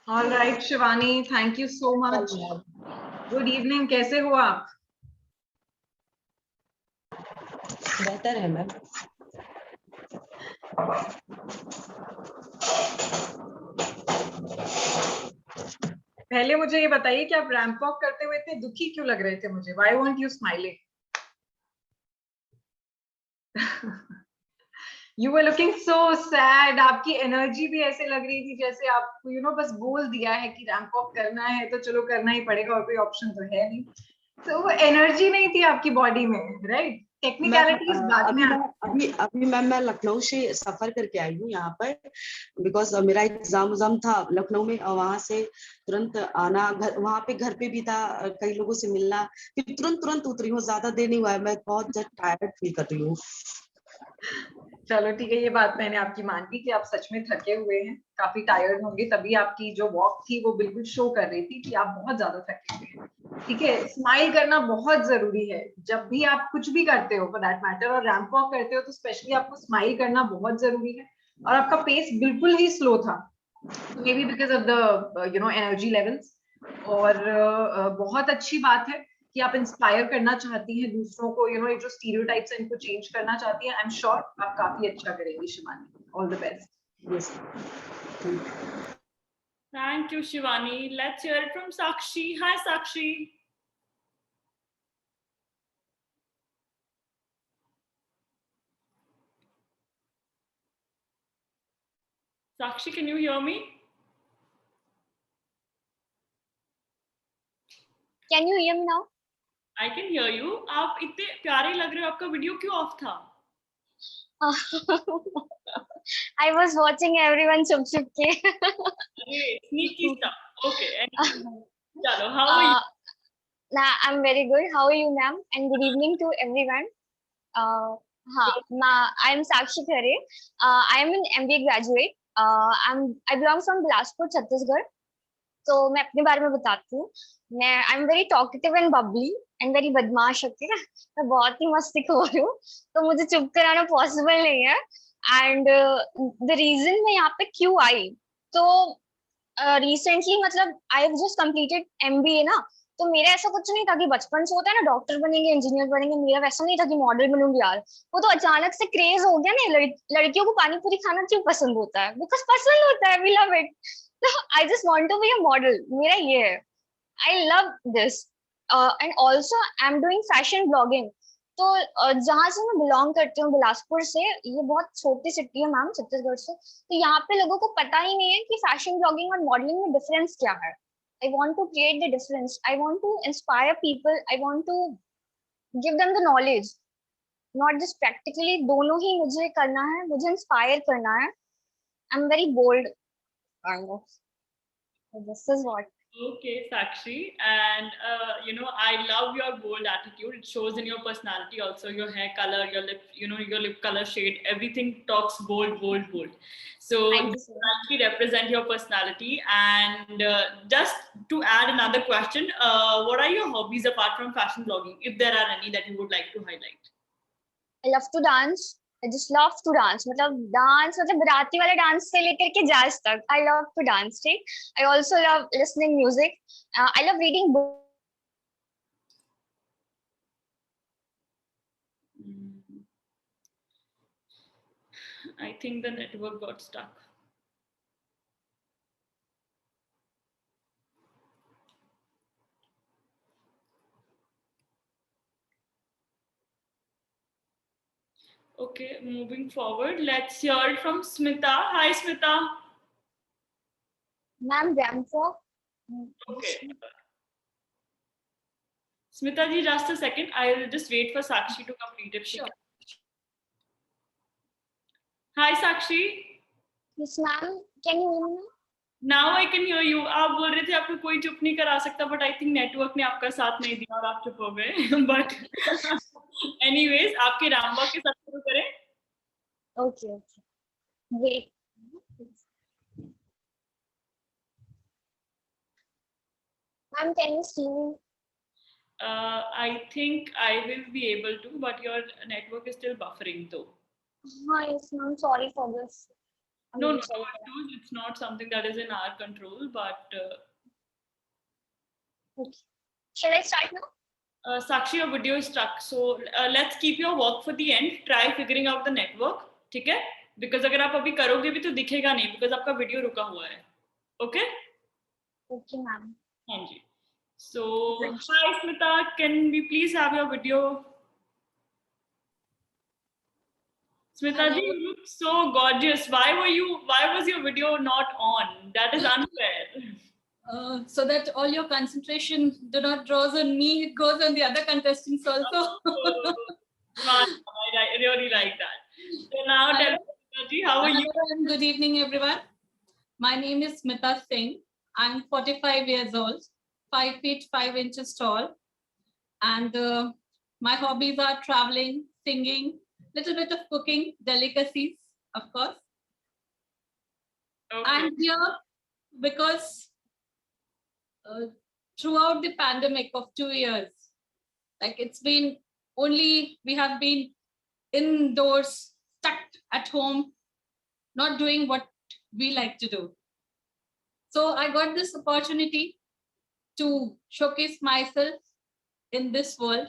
All right, Shivani, thank you so much. Good evening. कैसे हो आप? बेहतर है मैम। पहले मुझे ये बताइए कि आप रैंप वॉक करते हुए इतने दुखी क्यों लग रहे थे मुझे? Why weren't you smiling? You were looking so sad. आपकी एनर्जी भी ऐसे लग रही थी जैसे आपको यू नो बस बोल दिया है कि रैंप वॉक करना है तो चलो करना ही पड़ेगा और कोई ऑप्शन तो है नहीं। तो वो एनर्जी नहीं थी आपकी बॉडी में, राइट? टेक्निकलिटीज बाद में अभी मैम मैं लखनऊ से सफर करके आई हूँ यहाँ पर, बिकॉज मेरा एग्जाम था लखनऊ में, और वहां से तुरंत आना, वहां पे घर पे भी था, कई लोगों से मिलना, फिर तुरंत उतरी हूँ, ज्यादा देर नहीं हुआ है, मैं बहुत टायर्ड फील कर रही हूँ। चलो ठीक है, ये बात मैंने आपकी मान ली कि आप सच में थके हुए हैं, काफी टायर्ड होंगे, तभी आपकी जो वॉक थी वो बिल्कुल शो कर रही थी कि आप बहुत ज्यादा थके हुए हैं। ठीक है, स्माइल करना बहुत जरूरी है जब भी आप कुछ भी करते हो फॉर दैट मैटर, और रैंप वॉक करते हो तो स्पेशली आपको स्माइल करना बहुत जरूरी है। और आपका पेस बिल्कुल ही स्लो था, may be because of the energy levels. और बहुत अच्छी बात है कि आप इंस्पायर करना चाहती हैं दूसरों को, ये जो स्टीरियोटाइप्स हैं इनको चेंज करना चाहती हैं। आई एम श्योर आप काफी अच्छा करेंगी Shivani. All the best. Thank you, Shivani. Let's hear it from Sakshi. Hi, Sakshi. Sakshi, can you hear me? Can you hear me now? I can hear you. आप इतने प्यारे लग रहे हो, आपका वीडियो क्यों ऑफ था? I was watching everyone chup chup ke. Sneaky stuff. Okay. Chalo, how are you? Nah, I'm very good. How are you, ma'am? And good evening to everyone. I'm Sakshi Khare. I am an MBA graduate. I belong from Bilaspur, Chhattisgarh. तो मैं अपने बारे में बताती हूँ। I am very talkative and Babli and very बदमाश होती है। मैं बहुत ही मस्तीखोर हूँ, तो मुझे चुप कराना पॉसिबल नहीं है। एंड द रीजन मैं यहाँ पे क्यों आई, तो रिसेंटली मतलब I have just completed MBA ना, तो मेरा ऐसा कुछ नहीं था कि बचपन से होता है ना डॉक्टर बनेंगे इंजीनियर बनेंगे, मेरा वैसा नहीं था कि मॉडल बनूंगी यार। वो तो अचानक से क्रेज हो गया ना, लड़कियों को पानी पूरी खाना क्यों पसंद होता है, बिकॉज पसंद होता है, we love it. So I just want to be a model. मेरा ये है, I love this. And also I'm doing fashion blogging. तो जहाँ से मैं बिलोंग करती हूँ बिलासपुर से, ये बहुत छोटी सिटी है मैम छत्तीसगढ़ से, तो यहाँ पे लोगों को पता ही नहीं है कि फैशन ब्लॉगिंग और मॉडलिंग में डिफरेंस क्या है। I want to create the difference. I want to inspire people. I want to give them the knowledge. Not just practically, दोनों ही मुझे करना है, मुझे इंस्पायर करना है। I'm very bold. Kind of. This is what. Okay, Sakshi, and I love your bold attitude. It shows in your personality, also your hair color, your lip, your lip color shade. Everything talks bold, bold, bold. So you represent your personality. And just to add another question, what are your hobbies apart from fashion blogging, if there are any that you would like to highlight? I love to dance. I just love to dance. मतलब dance मतलब बराती वाला dance से लेकर के jazz तक. I love to dance. ठीक. I also love listening music. I love reading books. I think the network got stuck. Okay, moving forward, let's hear it from Smita. Hi, Smita. Ma'am, Ramfo. Okay. Smita ji, just a second. I'll just wait for Sakshi to complete if she can. Hi, Sakshi. Yes, ma'am. Can you hear me? Now I can hear you. आप बोल रहे थे आपको कोई चुप नहीं करा सकता, but I think network ने आपका साथ नहीं दिया और आप चुप हो गए. But anyways, आपके रामबा के साथ शुरू करें. Okay. Wait. Ma'am, can you see me? I think I will be able to, but your network is still buffering though. Yes, ma'am. Sorry for this. No, it's not something that is in our control, but... Okay. Shall I start now? Sakshi, your video is stuck. So let's keep your work for the end. Try figuring out the network. ठीक है? Because अगर आप अभी करोगे भी तो दिखेगा नहीं, because आपका video रुका हुआ है. Okay? Okay, ma'am. हाँ जी. So, hi Smita, can we please have your video? Smita ji, you look so gorgeous. Why was your video not on? That is unfair. So that all your concentration do not draws on me, it goes on the other contestants also. I really like that. So now tell me, Smita, how are you? Hello and good evening, everyone. My name is Smita Singh. I'm 45 years old, 5 feet 5 inches tall, and my hobbies are traveling, singing, little bit of cooking, delicacies, of course. Okay. I'm here because throughout the pandemic of 2 years, like it's been only, we have been indoors, stuck at home, not doing what we like to do. So I got this opportunity to showcase myself in this world.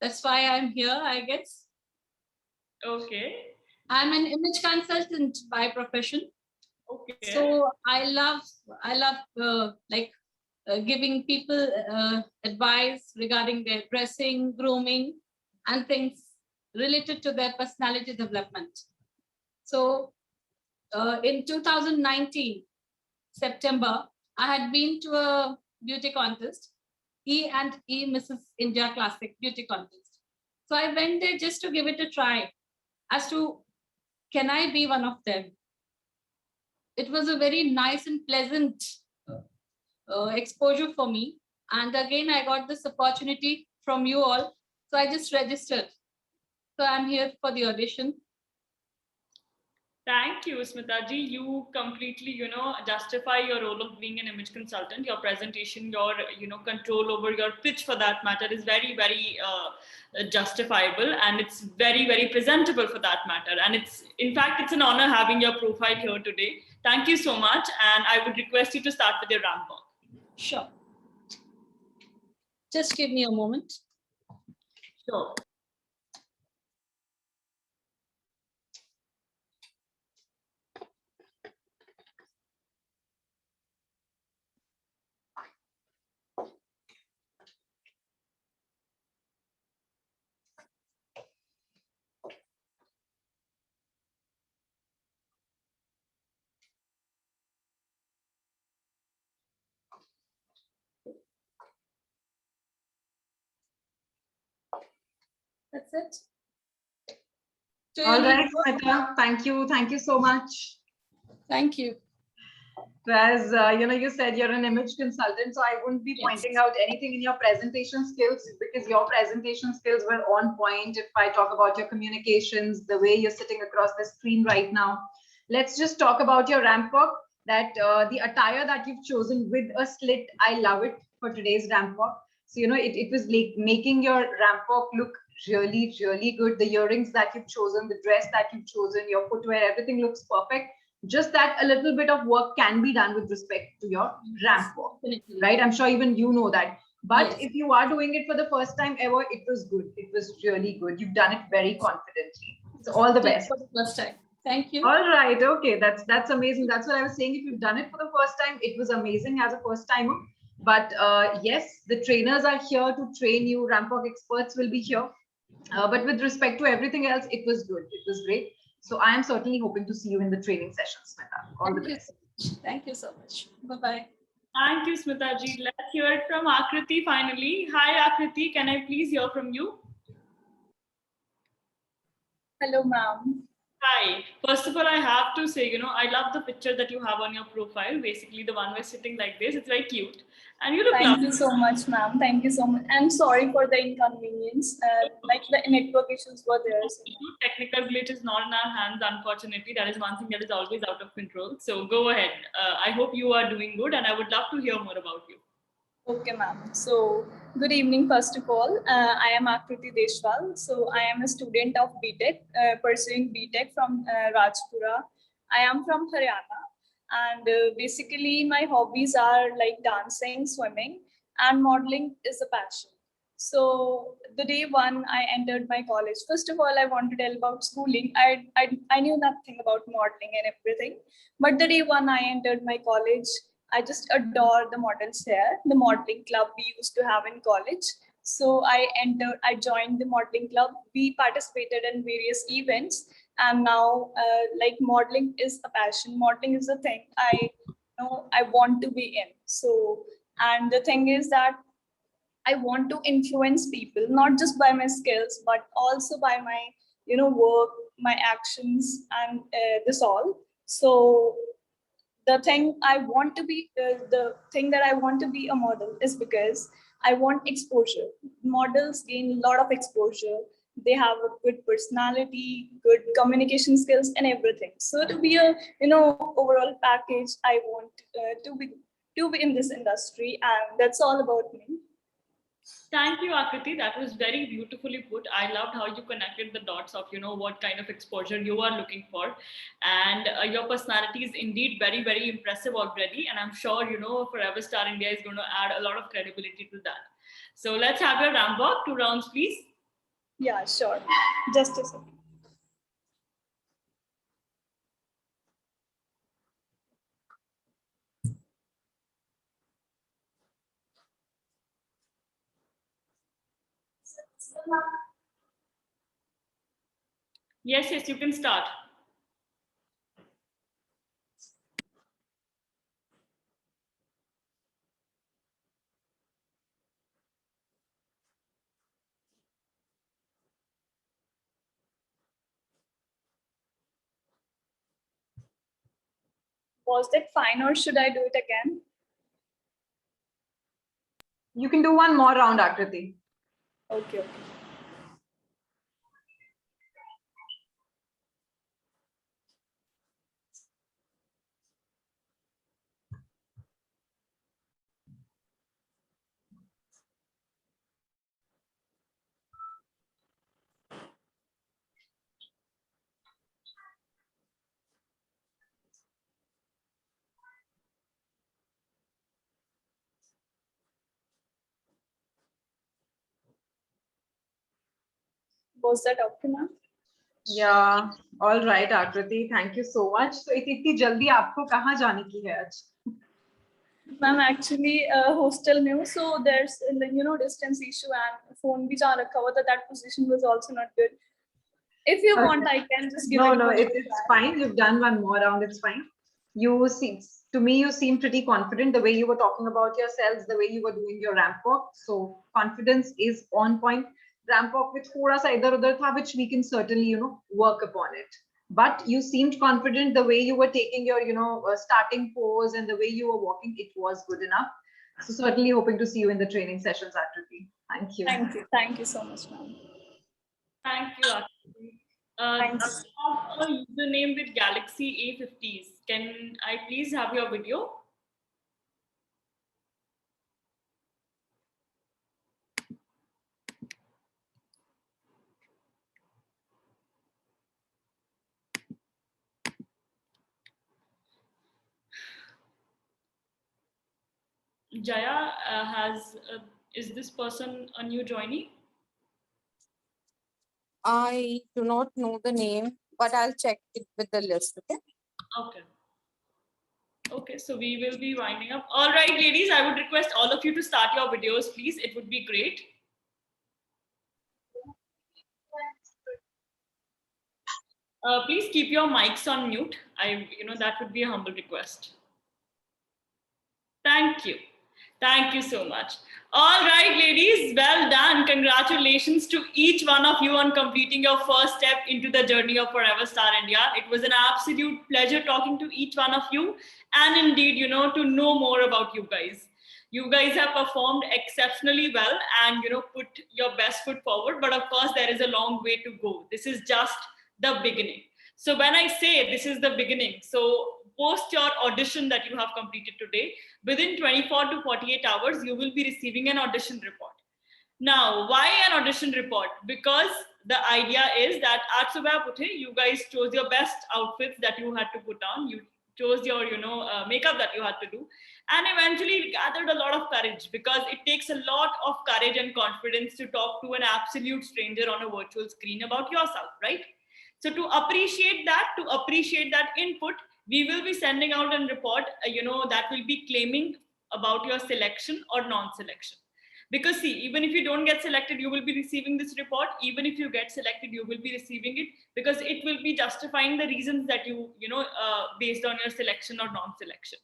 That's why I'm here, I guess. Okay. I'm an image consultant by profession. Okay. So I love giving people advice regarding their dressing, grooming, and things related to their personality development. So in 2019, September, I had been to a beauty contest, E&E Mrs. India Classic Beauty Contest. So I went there just to give it a try as to, can I be one of them? It was a very nice and pleasant exposure for me. And again, I got this opportunity from you all. So I just registered. So I'm here for the audition. Thank you, Smita ji. You completely, justify your role of being an image consultant. Your presentation, your, control over your pitch for that matter is very, very justifiable, and it's very, very presentable for that matter. And in fact, it's an honor having your profile here today. Thank you so much. And I would request you to start with your ramp walk. Sure. Just give me a moment. Sure. That's it. All right, Smita, thank you. Thank you so much. Thank you. So as you said you're an image consultant, so I wouldn't be pointing out anything in your presentation skills because your presentation skills were on point. If I talk about your communications, the way you're sitting across the screen right now, let's just talk about your ramp walk. That the attire that you've chosen with a slit, I love it for today's ramp walk. So it was like making your ramp walk look really, really good. The earrings that you've chosen, the dress that you've chosen, your footwear, everything looks perfect. Just that a little bit of work can be done with respect to your ramp walk, right? I'm sure even you know that. But if you are doing it for the first time ever, it was good. It was really good. You've done it very confidently. So all the best. For the first time. Thank you. All right. Okay. That's amazing. That's what I was saying. If you've done it for the first time, it was amazing as a first timer. But yes, the trainers are here to train you. Ramp walk experts will be here. But with respect to everything else, it was good. It was great. So I am certainly hoping to see you in the training sessions, Smita. All the best. Thank you so much. Bye-bye. Thank you, Smita ji. Let's hear it from Akriti finally. Hi, Akriti. Can I please hear from you? Hello, ma'am. Hi. First of all, I have to say, I love the picture that you have on your profile. Basically, the one where sitting like this. It's very cute. And you look lovely. Thank you so much, ma'am. Thank you so much. And sorry for the inconvenience. Like the network issues were there. So. Technical glitch is not in our hands, unfortunately. That is one thing that is always out of control. So go ahead. I hope you are doing good, and I would love to hear more about you. Okay, ma'am. So good evening, first of all. I am Akriti Deshwal. So I am a student of BTech, pursuing BTech from Rajpura. I am from Haryana. And basically my hobbies are like dancing, swimming, and modeling is a passion. So the day one I entered my college, first of all, I want to tell about schooling. I knew nothing about modeling and everything. But the day one I entered my college, I just adore the models here, the modeling club we used to have in college. So I joined the modeling club. We participated in various events. And now like modeling is a passion. Modeling is a thing I want to be in. So, and the thing is that I want to influence people, not just by my skills, but also by my, work, my actions, and this all. So the thing I want to be, the thing that I want to be a model is because I want exposure. Models gain a lot of exposure. They have a good personality, good communication skills, and everything. So to be a, overall package, I want to be in this industry, and that's all about me. Thank you, Akriti. That was very beautifully put. I loved how you connected the dots of, what kind of exposure you are looking for. And your personality is indeed very, very impressive already. And I'm sure, Forever Star India is going to add a lot of credibility to that. So let's have your ramp walk, 2 rounds, please. Yeah, sure. Just a second. Yes, you can start. Was that fine, or should I do it again? You can do one more round, Akriti. Okay. Was that up to now? Yeah, all right, Akriti. Thank you so much. So इतनी जल्दी आपको कहाँ जाने की है आज? Ma'am, actually, hostel में हूँ, so there's distance issue and phone भी जहाँ रखा हुआ था, that position was also not good. If you want, I can just give it. No, it's fine. You've done one more round. It's fine. To me, you seem pretty confident the way you were talking about yourselves, the way you were doing your ramp walk. So confidence is on point. Ramp walk with थोड़ा सा इधर उधर था, which we can certainly, work upon it. But you seemed confident the way you were taking your, starting pose and the way you were walking. It was good enough. So certainly hoping to see you in the training sessions, Akriti. Thank you. Thank you so much, ma'am. Thank you, Akriti. I have a username with Galaxy A50s. Can I please have your video? Jaya, is this person a new joinee? I do not know the name, but I'll check it with the list, okay? Okay, so we will be winding up. All right, ladies, I would request all of you to start your videos, please. It would be great. Please keep your mics on mute. That would be a humble request. Thank you. Thank you so much. All right, ladies, well done. Congratulations to each one of you on completing your first step into the journey of Forever Star India. It was an absolute pleasure talking to each one of you and indeed, to know more about you guys. You guys have performed exceptionally well and, put your best foot forward. But of course, there is a long way to go. This is just the beginning. So when I say this is the beginning, so post your audition that you have completed today, within 24 to 48 hours, you will be receiving an audition report. Now, why an audition report? Because the idea is that at Subha Puthe, you guys chose your best outfits that you had to put on. You chose your, makeup that you had to do. And eventually gathered a lot of courage because it takes a lot of courage and confidence to talk to an absolute stranger on a virtual screen about yourself, right? So to appreciate that input, we will be sending out a report, that will be claiming about your selection or non-selection. Because see, even if you don't get selected, you will be receiving this report. Even if you get selected, you will be receiving it because it will be justifying the reasons that you, based on your selection or non-selection.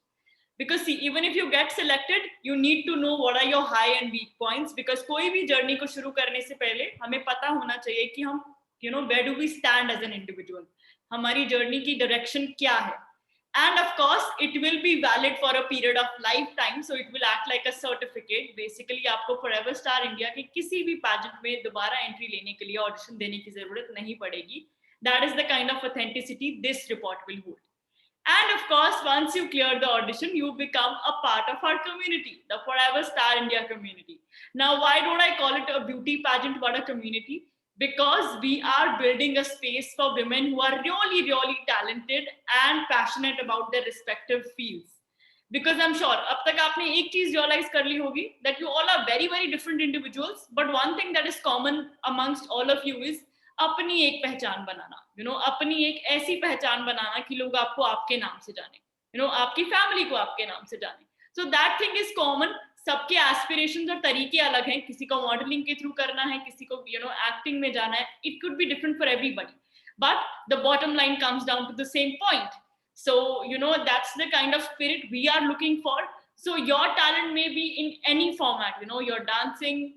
Because see, even if you get selected, you need to know what are your high and weak points, because कोई भी journey को शुरू करने से पहले हमें पता होना चाहिए कि हम, where do we stand as an individual, हमारी journey की direction क्या है. And of course, it will be valid for a period of lifetime, so it will act like a certificate. Basically, आपको Forever Star India के किसी भी pageant में दोबारा entry लेने के लिए audition देने की जरूरत नहीं पड़ेगी. That is the kind of authenticity this report will hold. And of course, once you clear the audition, you become a part of our community, the Forever Star India community. Now, why don't I call it a beauty pageant but a community? Because we are building a space for women who are really, really talented and passionate about their respective fields. Because I'm sure, अब तक आपने एक चीज realize कर ली होगी, that you all are very, very different individuals, but one thing that is common amongst all of you is अपनी एक पहचान बनाना, अपनी एक ऐसी पहचान बनाना कि लोग आपको आपके नाम से जाने, आपकी फैमिली को आपके नाम से जाने. So that thing is common. सबके एस्पिरेशंस और तरीके अलग हैं. किसी को मॉडलिंग के थ्रू करना है, किसी को एक्टिंग में जाना है. It could be different for everybody, but the bottom line comes down to the same point. So that's the kind of spirit we are looking for. So your talent may be in any format, your dancing,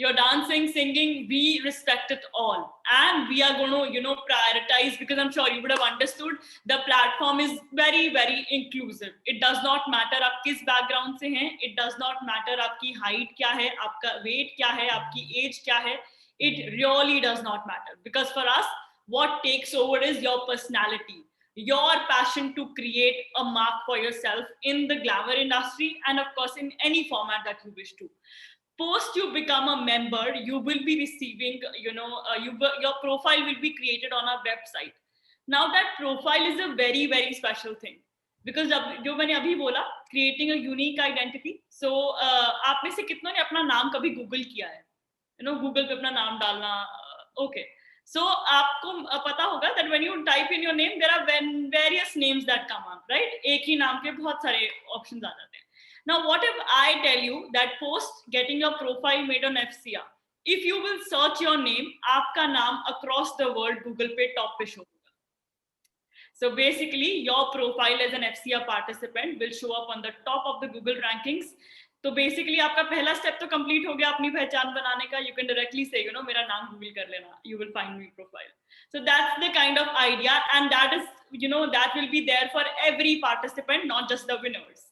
you're dancing, singing, we respect it all, and we are going to prioritize, because I'm sure you would have understood the platform is very, very inclusive. It does not matter aap kis background se hain, it does not matter aapki height kya hai, aapka weight kya hai, aapki age kya hai. It really does not matter, because for us what takes over is your personality, your passion to create a mark for yourself in the glamour industry, and of course in any format that you wish to. Post you become a member, you will be receiving, your profile will be created on our website. Now that profile is a very, very special thing, because जो मैंने अभी बोला, creating a unique identity. So आप में से कितनों ने अपना नाम कभी गूगल किया है? गूगल पे अपना नाम डालना. Okay. So आपको पता होगा that when you type in your name, there are various names that come up, right? एक ही नाम के बहुत सारे options आ जाते हैं. Now, what if I tell you that post getting your profile made on FCR, if you will search your name, आपका नाम across the world Google पे top पे show होगा. So basically, your profile as an FCR participant will show up on the top of the Google rankings. तो basically आपका पहला step तो complete हो गया अपनी पहचान बनाने का. You can directly say, मेरा नाम Google कर लेना. You will find me profile. So that's the kind of idea, and that is, that will be there for every participant, not just the winners.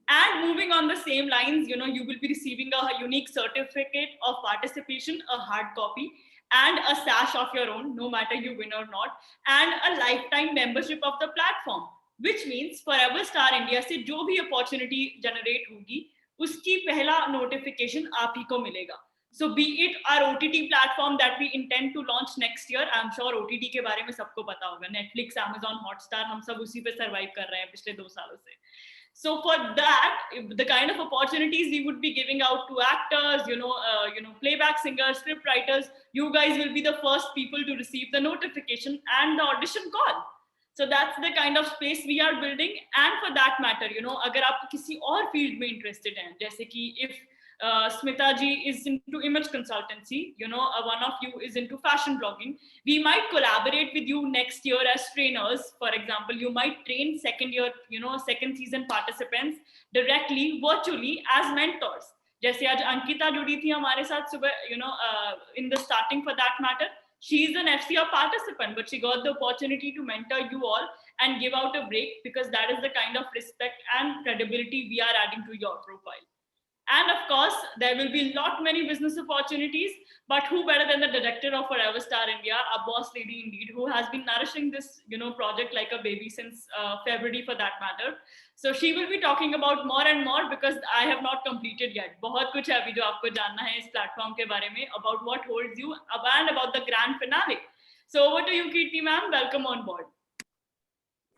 And moving on the same lines, you will be receiving a unique certificate of participation, a hard copy, and a sash of your own, no matter you win or not, and a lifetime membership of the platform, which means Forever Star India से जो भी opportunity generate होगी, उसकी पहला notification आप ही को मिलेगा. So be it our OTT platform that we intend to launch next year. I'm sure OTT के बारे में सबको पता होगा. Netflix, Amazon, Hotstar, हम सब उसी पे survive कर रहे हैं पिछले 2 सालों से. So for that, the kind of opportunities we would be giving out to actors, playback singers, script writers, you guys will be the first people to receive the notification and the audition call. So that's the kind of space we are building. And for that matter, अगर आप किसी और field में interested हैं, जैसे कि if Smita ji is into image consultancy, one of you is into fashion blogging, we might collaborate with you next year as trainers. For example, you might train second season participants directly, virtually as mentors. जैसे आज अंकिता जुड़ी थी हमारे साथ सुबह, in the starting for that matter, she is an FCR participant, but she got the opportunity to mentor you all and give out a break, because that is the kind of respect and credibility we are adding to your profile. And of course, there will be many business opportunities, but who better than the director of Forever Star India, a boss lady indeed, who has been nourishing this, project like a baby since February for that matter. So she will be talking about more and more, because I have not completed yet. बहुत कुछ है अभी जो आपको जानना है इस platform के बारे में, about what holds you, and about the grand finale. So over to you, Kirti ma'am. Welcome on board.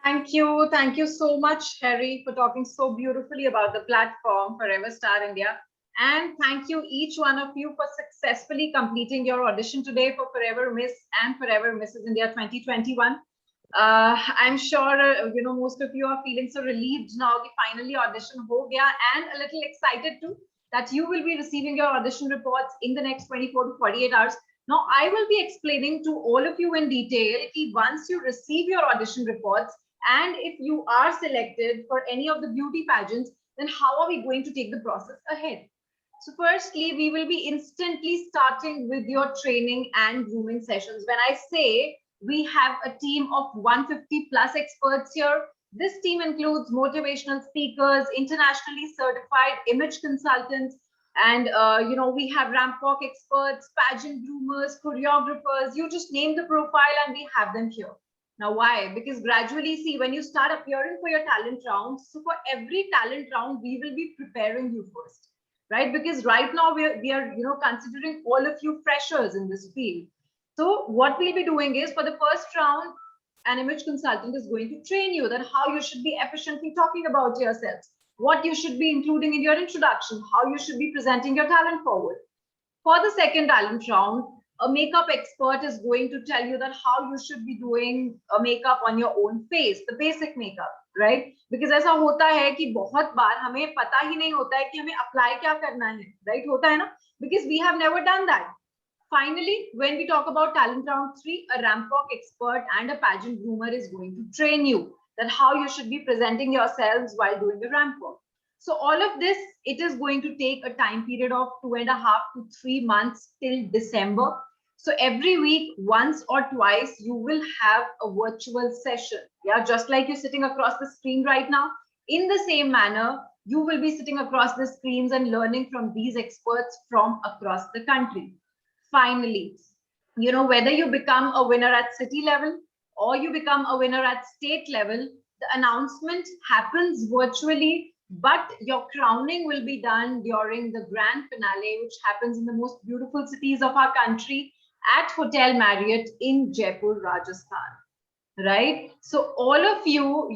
Thank you so much, Harry, for talking so beautifully about the platform Forever Star India. And thank you each one of you for successfully completing your audition today for Forever Miss and Forever Mrs. India 2021. I'm sure most of you are feeling so relieved now that finally audition ho gaya, and a little excited too that you will be receiving your audition reports in the next 24 to 48 hours. Now I will be explaining to all of you in detail that once you receive your audition reports, And if you are selected for any of the beauty pageants, then how are we going to take the process ahead? So firstly, we will be instantly starting with your training and grooming sessions. When I say we have a team of 150 plus experts here, this team includes motivational speakers, internationally certified image consultants, and we have ramp walk experts, pageant groomers, choreographers. You just name the profile and we have them here. Now, why? Because gradually, see, when you start appearing for your talent rounds, so for every talent round, we will be preparing you first, right? Because right now we are considering all of you freshers in this field. So what we'll be doing is, for the first round, an image consultant is going to train you that how you should be efficiently talking about yourselves, what you should be including in your introduction, how you should be presenting your talent forward. For the second talent round, a makeup expert is going to tell you that how you should be doing a makeup on your own face, the basic makeup, right? Because ऐसा होता है कि बहुत बार हमें पता ही नहीं होता है कि हमें apply क्या करना है, right? होता है ना? Because we have never done that. Finally, when we talk about talent round 3, a ramp walk expert and a pageant groomer is going to train you that how you should be presenting yourselves while doing the ramp walk. So all of this, it is going to take a time period of 2.5 to 3 months till December. So every week, once or twice, you will have a virtual session. Yeah, just like you're sitting across the screen right now. In the same manner, you will be sitting across the screens and learning from these experts from across the country. Finally, whether you become a winner at city level or you become a winner at state level, the announcement happens virtually, but your crowning will be done during the grand finale, which happens in the most beautiful cities of our country at Hotel Marriott in Jaipur, Rajasthan. Right? So all of you,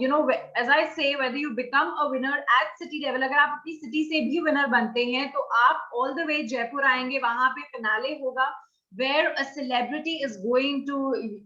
as I say, whether you become a winner at city level, अगर आप अपनी city से भी winner बनते हैं, तो आप all the way Jaipur आएंगे, वहां पे finale होगा, where a celebrity is going to,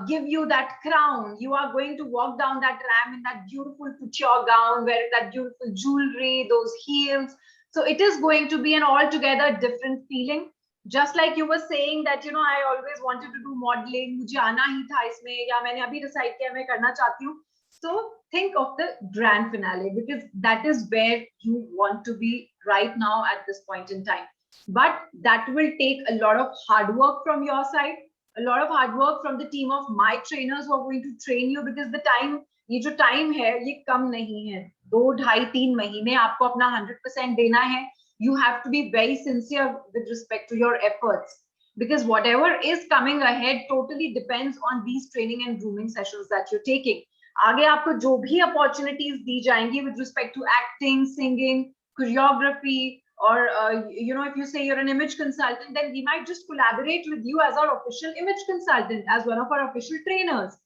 give you that crown. You are going to walk down that ramp in that beautiful couture gown, wearing that beautiful jewelry, those heels. So it is going to be an altogether different feeling. Just like you were saying that, I always wanted to do modeling, मुझे आना ही था इसमें, या मैंने अभी decide किया मैं करना चाहती हूँ. So think of the grand finale, because that is where you want to be right now at this point in time. But that will take a lot of hard work from your side, a lot of hard work from the team of my trainers who are going to train you, because the time, ये जो time है, ये कम नहीं है. 2, 2.5, 3 महीने आपको अपना 100% देना है. You have to be very sincere with respect to your efforts, because whatever is coming ahead totally depends on these training and grooming sessions that you're taking. आगे आपको जो भी opportunities दी जाएंगी with respect to acting, singing, choreography, or if you say you're an image consultant, then we might just collaborate with you as our official image consultant, as one of our official trainers.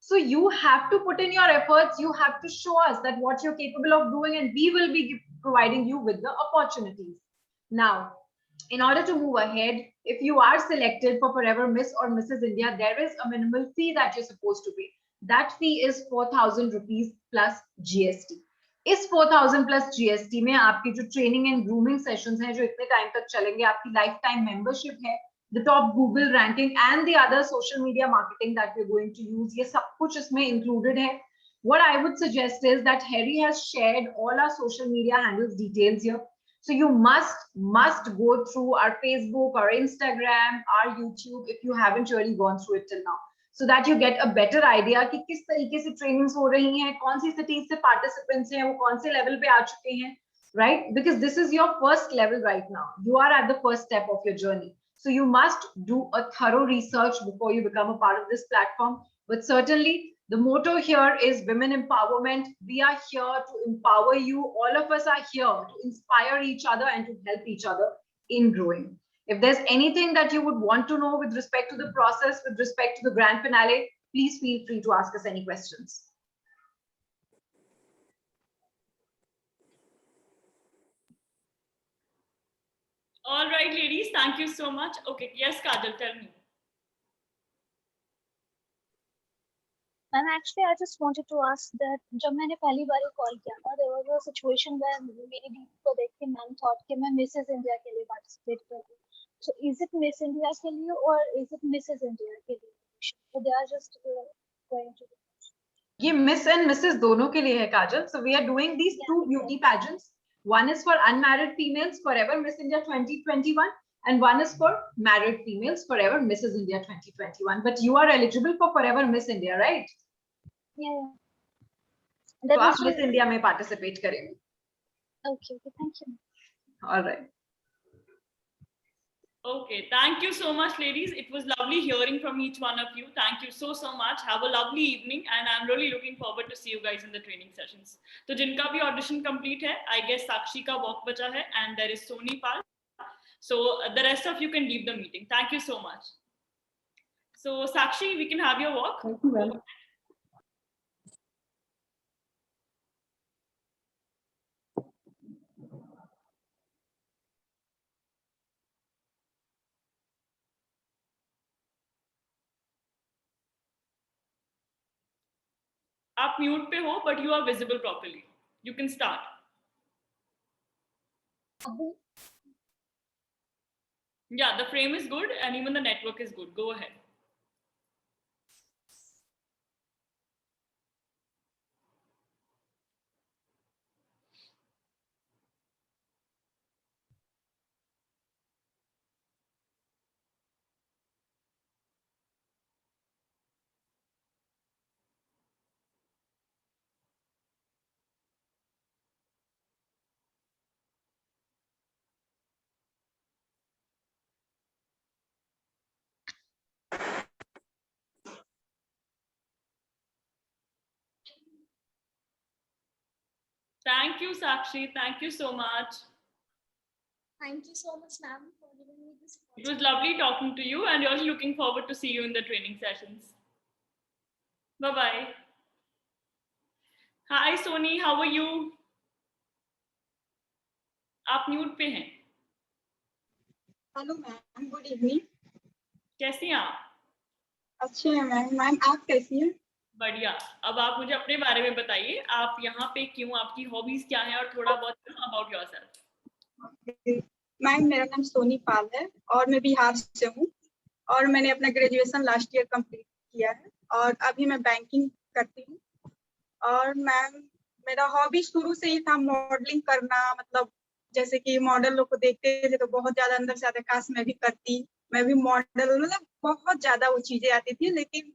So you have to put in your efforts. You have to show us that what you're capable of doing, and we will be providing you with the opportunities. Now, in order to move ahead, if you are selected for Forever Miss or Mrs. India, there is a minimal fee that you're supposed to pay. That fee is 4,000 rupees plus GST. इस 4,000 plus GST में आपकी जो training and grooming sessions हैं जो इतने time तक चलेंगे, आपकी lifetime membership है, the top Google ranking, and the other social media marketing that we're going to use, ये सब कुछ इसमें included है. What I would suggest is that Harry has shared all our social media handles details here. So you must go through our Facebook, our Instagram, our YouTube, if you haven't really gone through it till now, so that you get a better idea कि किस तरीके से trainings हो रही हैं, कौन सी cities से participants हैं, वो कौन से level पे आ चुके हैं, right? Because this is your first level right now. You are at the first step of your journey. So you must do a thorough research before you become a part of this platform. But certainly, the motto here is women empowerment. We are here to empower you. All of us are here to inspire each other and to help each other in growing. If there's anything that you would want to know with respect to the process, with respect to the grand finale, please feel free to ask us any questions. All right, ladies, thank you so much. Okay, yes, Kajal, tell me. And actually, I just wanted to ask that जब मैंने पहली बार call किया था, there was a situation where मेरी दीदी को देख के मैंने thought कि मैं Mrs. India के लिए participate करूँ. So is it Miss India के लिए or is it Mrs. India के लिए? So they are just going to. ये मिस एंड मिसेस दोनों के लिए है काजल. So we are doing these two beauty pageants. One is for unmarried females, Forever Miss India 2021, and one is for married females, Forever Mrs. India 2021. But you are eligible for Forever Miss India, right? Yeah. तो आप Miss India में participate करेंगे. Okay, thank you. All right. Okay, thank you so much, ladies. It was lovely hearing from each one of you. Thank you so much. Have a lovely evening, and I'm really looking forward to see you guys in the training sessions. तो जिनका भी audition complete है, I guess Sakshi का walk बचा है, and there is Soni Pal. So the rest of you can leave the meeting. Thank you so much. So Sakshi, we can have your walk. Thank you, ma'am. आप mute पे हो, but you are visible properly. You can start. Yeah, the frame is good and even the network is good. Go ahead. Thank you, Sakshi. Thank you so much. Thank you so much, ma'am, for giving me this. It was lovely talking to you, and really looking forward to see you in the training sessions. Bye-bye. Hi, Soni. How are you? आप mute पे हैं. Hello ma'am, good evening. कैसी हैं आप? अच्छे हैं ma'am. Ma'am आप कैसी हैं? बढ़िया. अब आप मुझे अपने बारे में बताइए. आप यहाँ पे क्यों, आपकी हॉबीज क्या हैं, और थोड़ा बहुत अबाउट योरसेल्फ. मैम मेरा नाम सोनी पाल है और मैं बिहार से हूँ और मैंने अपना ग्रेजुएशन लास्ट ईयर कंप्लीट किया है और अभी मैं बैंकिंग करती हूँ. और मैम मेरा हॉबी शुरू से ही था मॉडलिंग करना. मतलब जैसे कि मॉडल लोग को देखते थे तो बहुत ज्यादा अंदर से आता काश मैं भी करती, मैं भी मॉडल. मतलब बहुत ज्यादा वो चीजें आती थी. लेकिन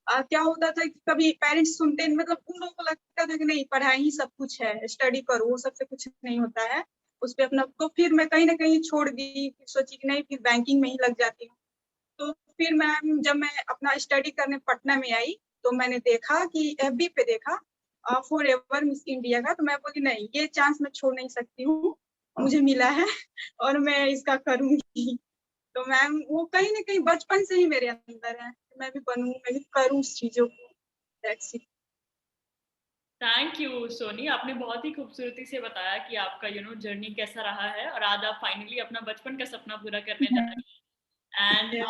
क्या होता था कि कभी पेरेंट्स सुनते, मतलब उन लोगों को लगता था कि नहीं पढ़ाई ही सब कुछ है, स्टडी करो, वो सबसे कुछ नहीं होता है उस पे अपना. तो फिर मैं कहीं ना कहीं छोड़ दी, फिर सोची कि नहीं फिर बैंकिंग में ही लग जाती हूँ. तो फिर मैम जब मैं अपना स्टडी करने पटना में आई तो मैंने देखा कि FB पे देखा फॉरएवर मिस इंडिया का. तो मैं बोली नहीं, ये चांस मैं छोड़ नहीं सकती हूँ, मुझे मिला है और मैं इसका करूंगी. तो मैम वो कहीं ना कहीं बचपन से ही मेरे अंदर है, मैं भी बनूं, मैं भी करूं उस चीजों को. That's it. Thank you Soni. आपने बहुत ही खूबसूरती से बताया कि आपका जर्नी कैसा रहा है, और आज आप फाइनली अपना बचपन का सपना पूरा करने जा रहे हैं. एंड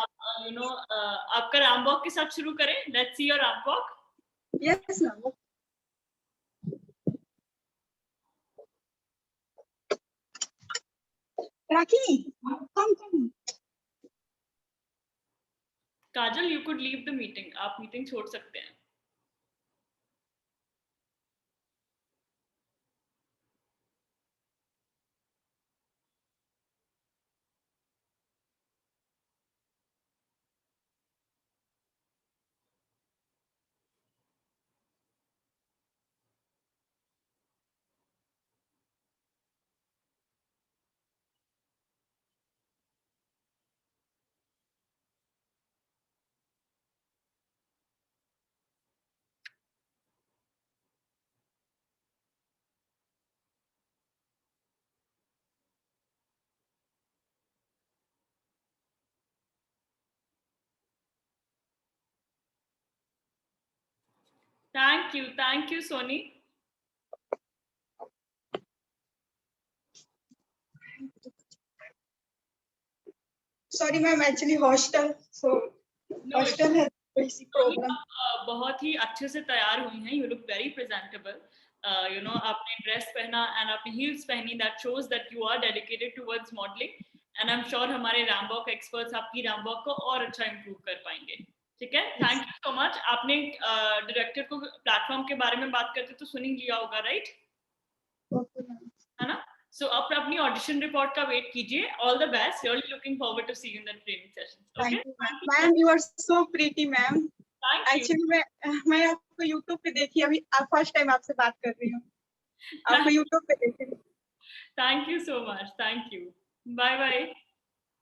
आपका रैंप वॉक के साथ शुरू करें. Let's see your ramp walk. Yes ma'am. Rakhi come. Kajal, you could leave the meeting. आप मीटिंग छोड़ सकते हैं. Thank you, Soni. Sorry ma'am, actually hostel है, थोड़ी प्रॉब्लम. बहुत ही अच्छे से तैयार हुई हैं. You look very presentable. आपने ड्रेस पहना एंड आपने हील्स पहनी. That shows that you are dedicated towards modelling, and I am sure हमारे रैंप वॉक एक्सपर्ट्स आपकी रैंप वॉक को और अच्छा इंप्रूव कर पाएंगे. ठीक है, थैंक यू सो मच। आपने डायरेक्टर को प्लेटफॉर्म के बारे में बात करते तो सुन ही लिया होगा, राइट? है ना? सो आप अपनी ऑडिशन रिपोर्ट का वेट कीजिए। All the best, really looking forward to see you in the training sessions. Okay ma'am, you are so pretty ma'am. Thank you. Actually मैं आपको यूट्यूब पे देखी, अभी फर्स्ट टाइम आपसे बात कर रही हूँ, आपको यूट्यूब पे देखी। Thank you so much, thank you, bye bye.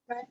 Bye.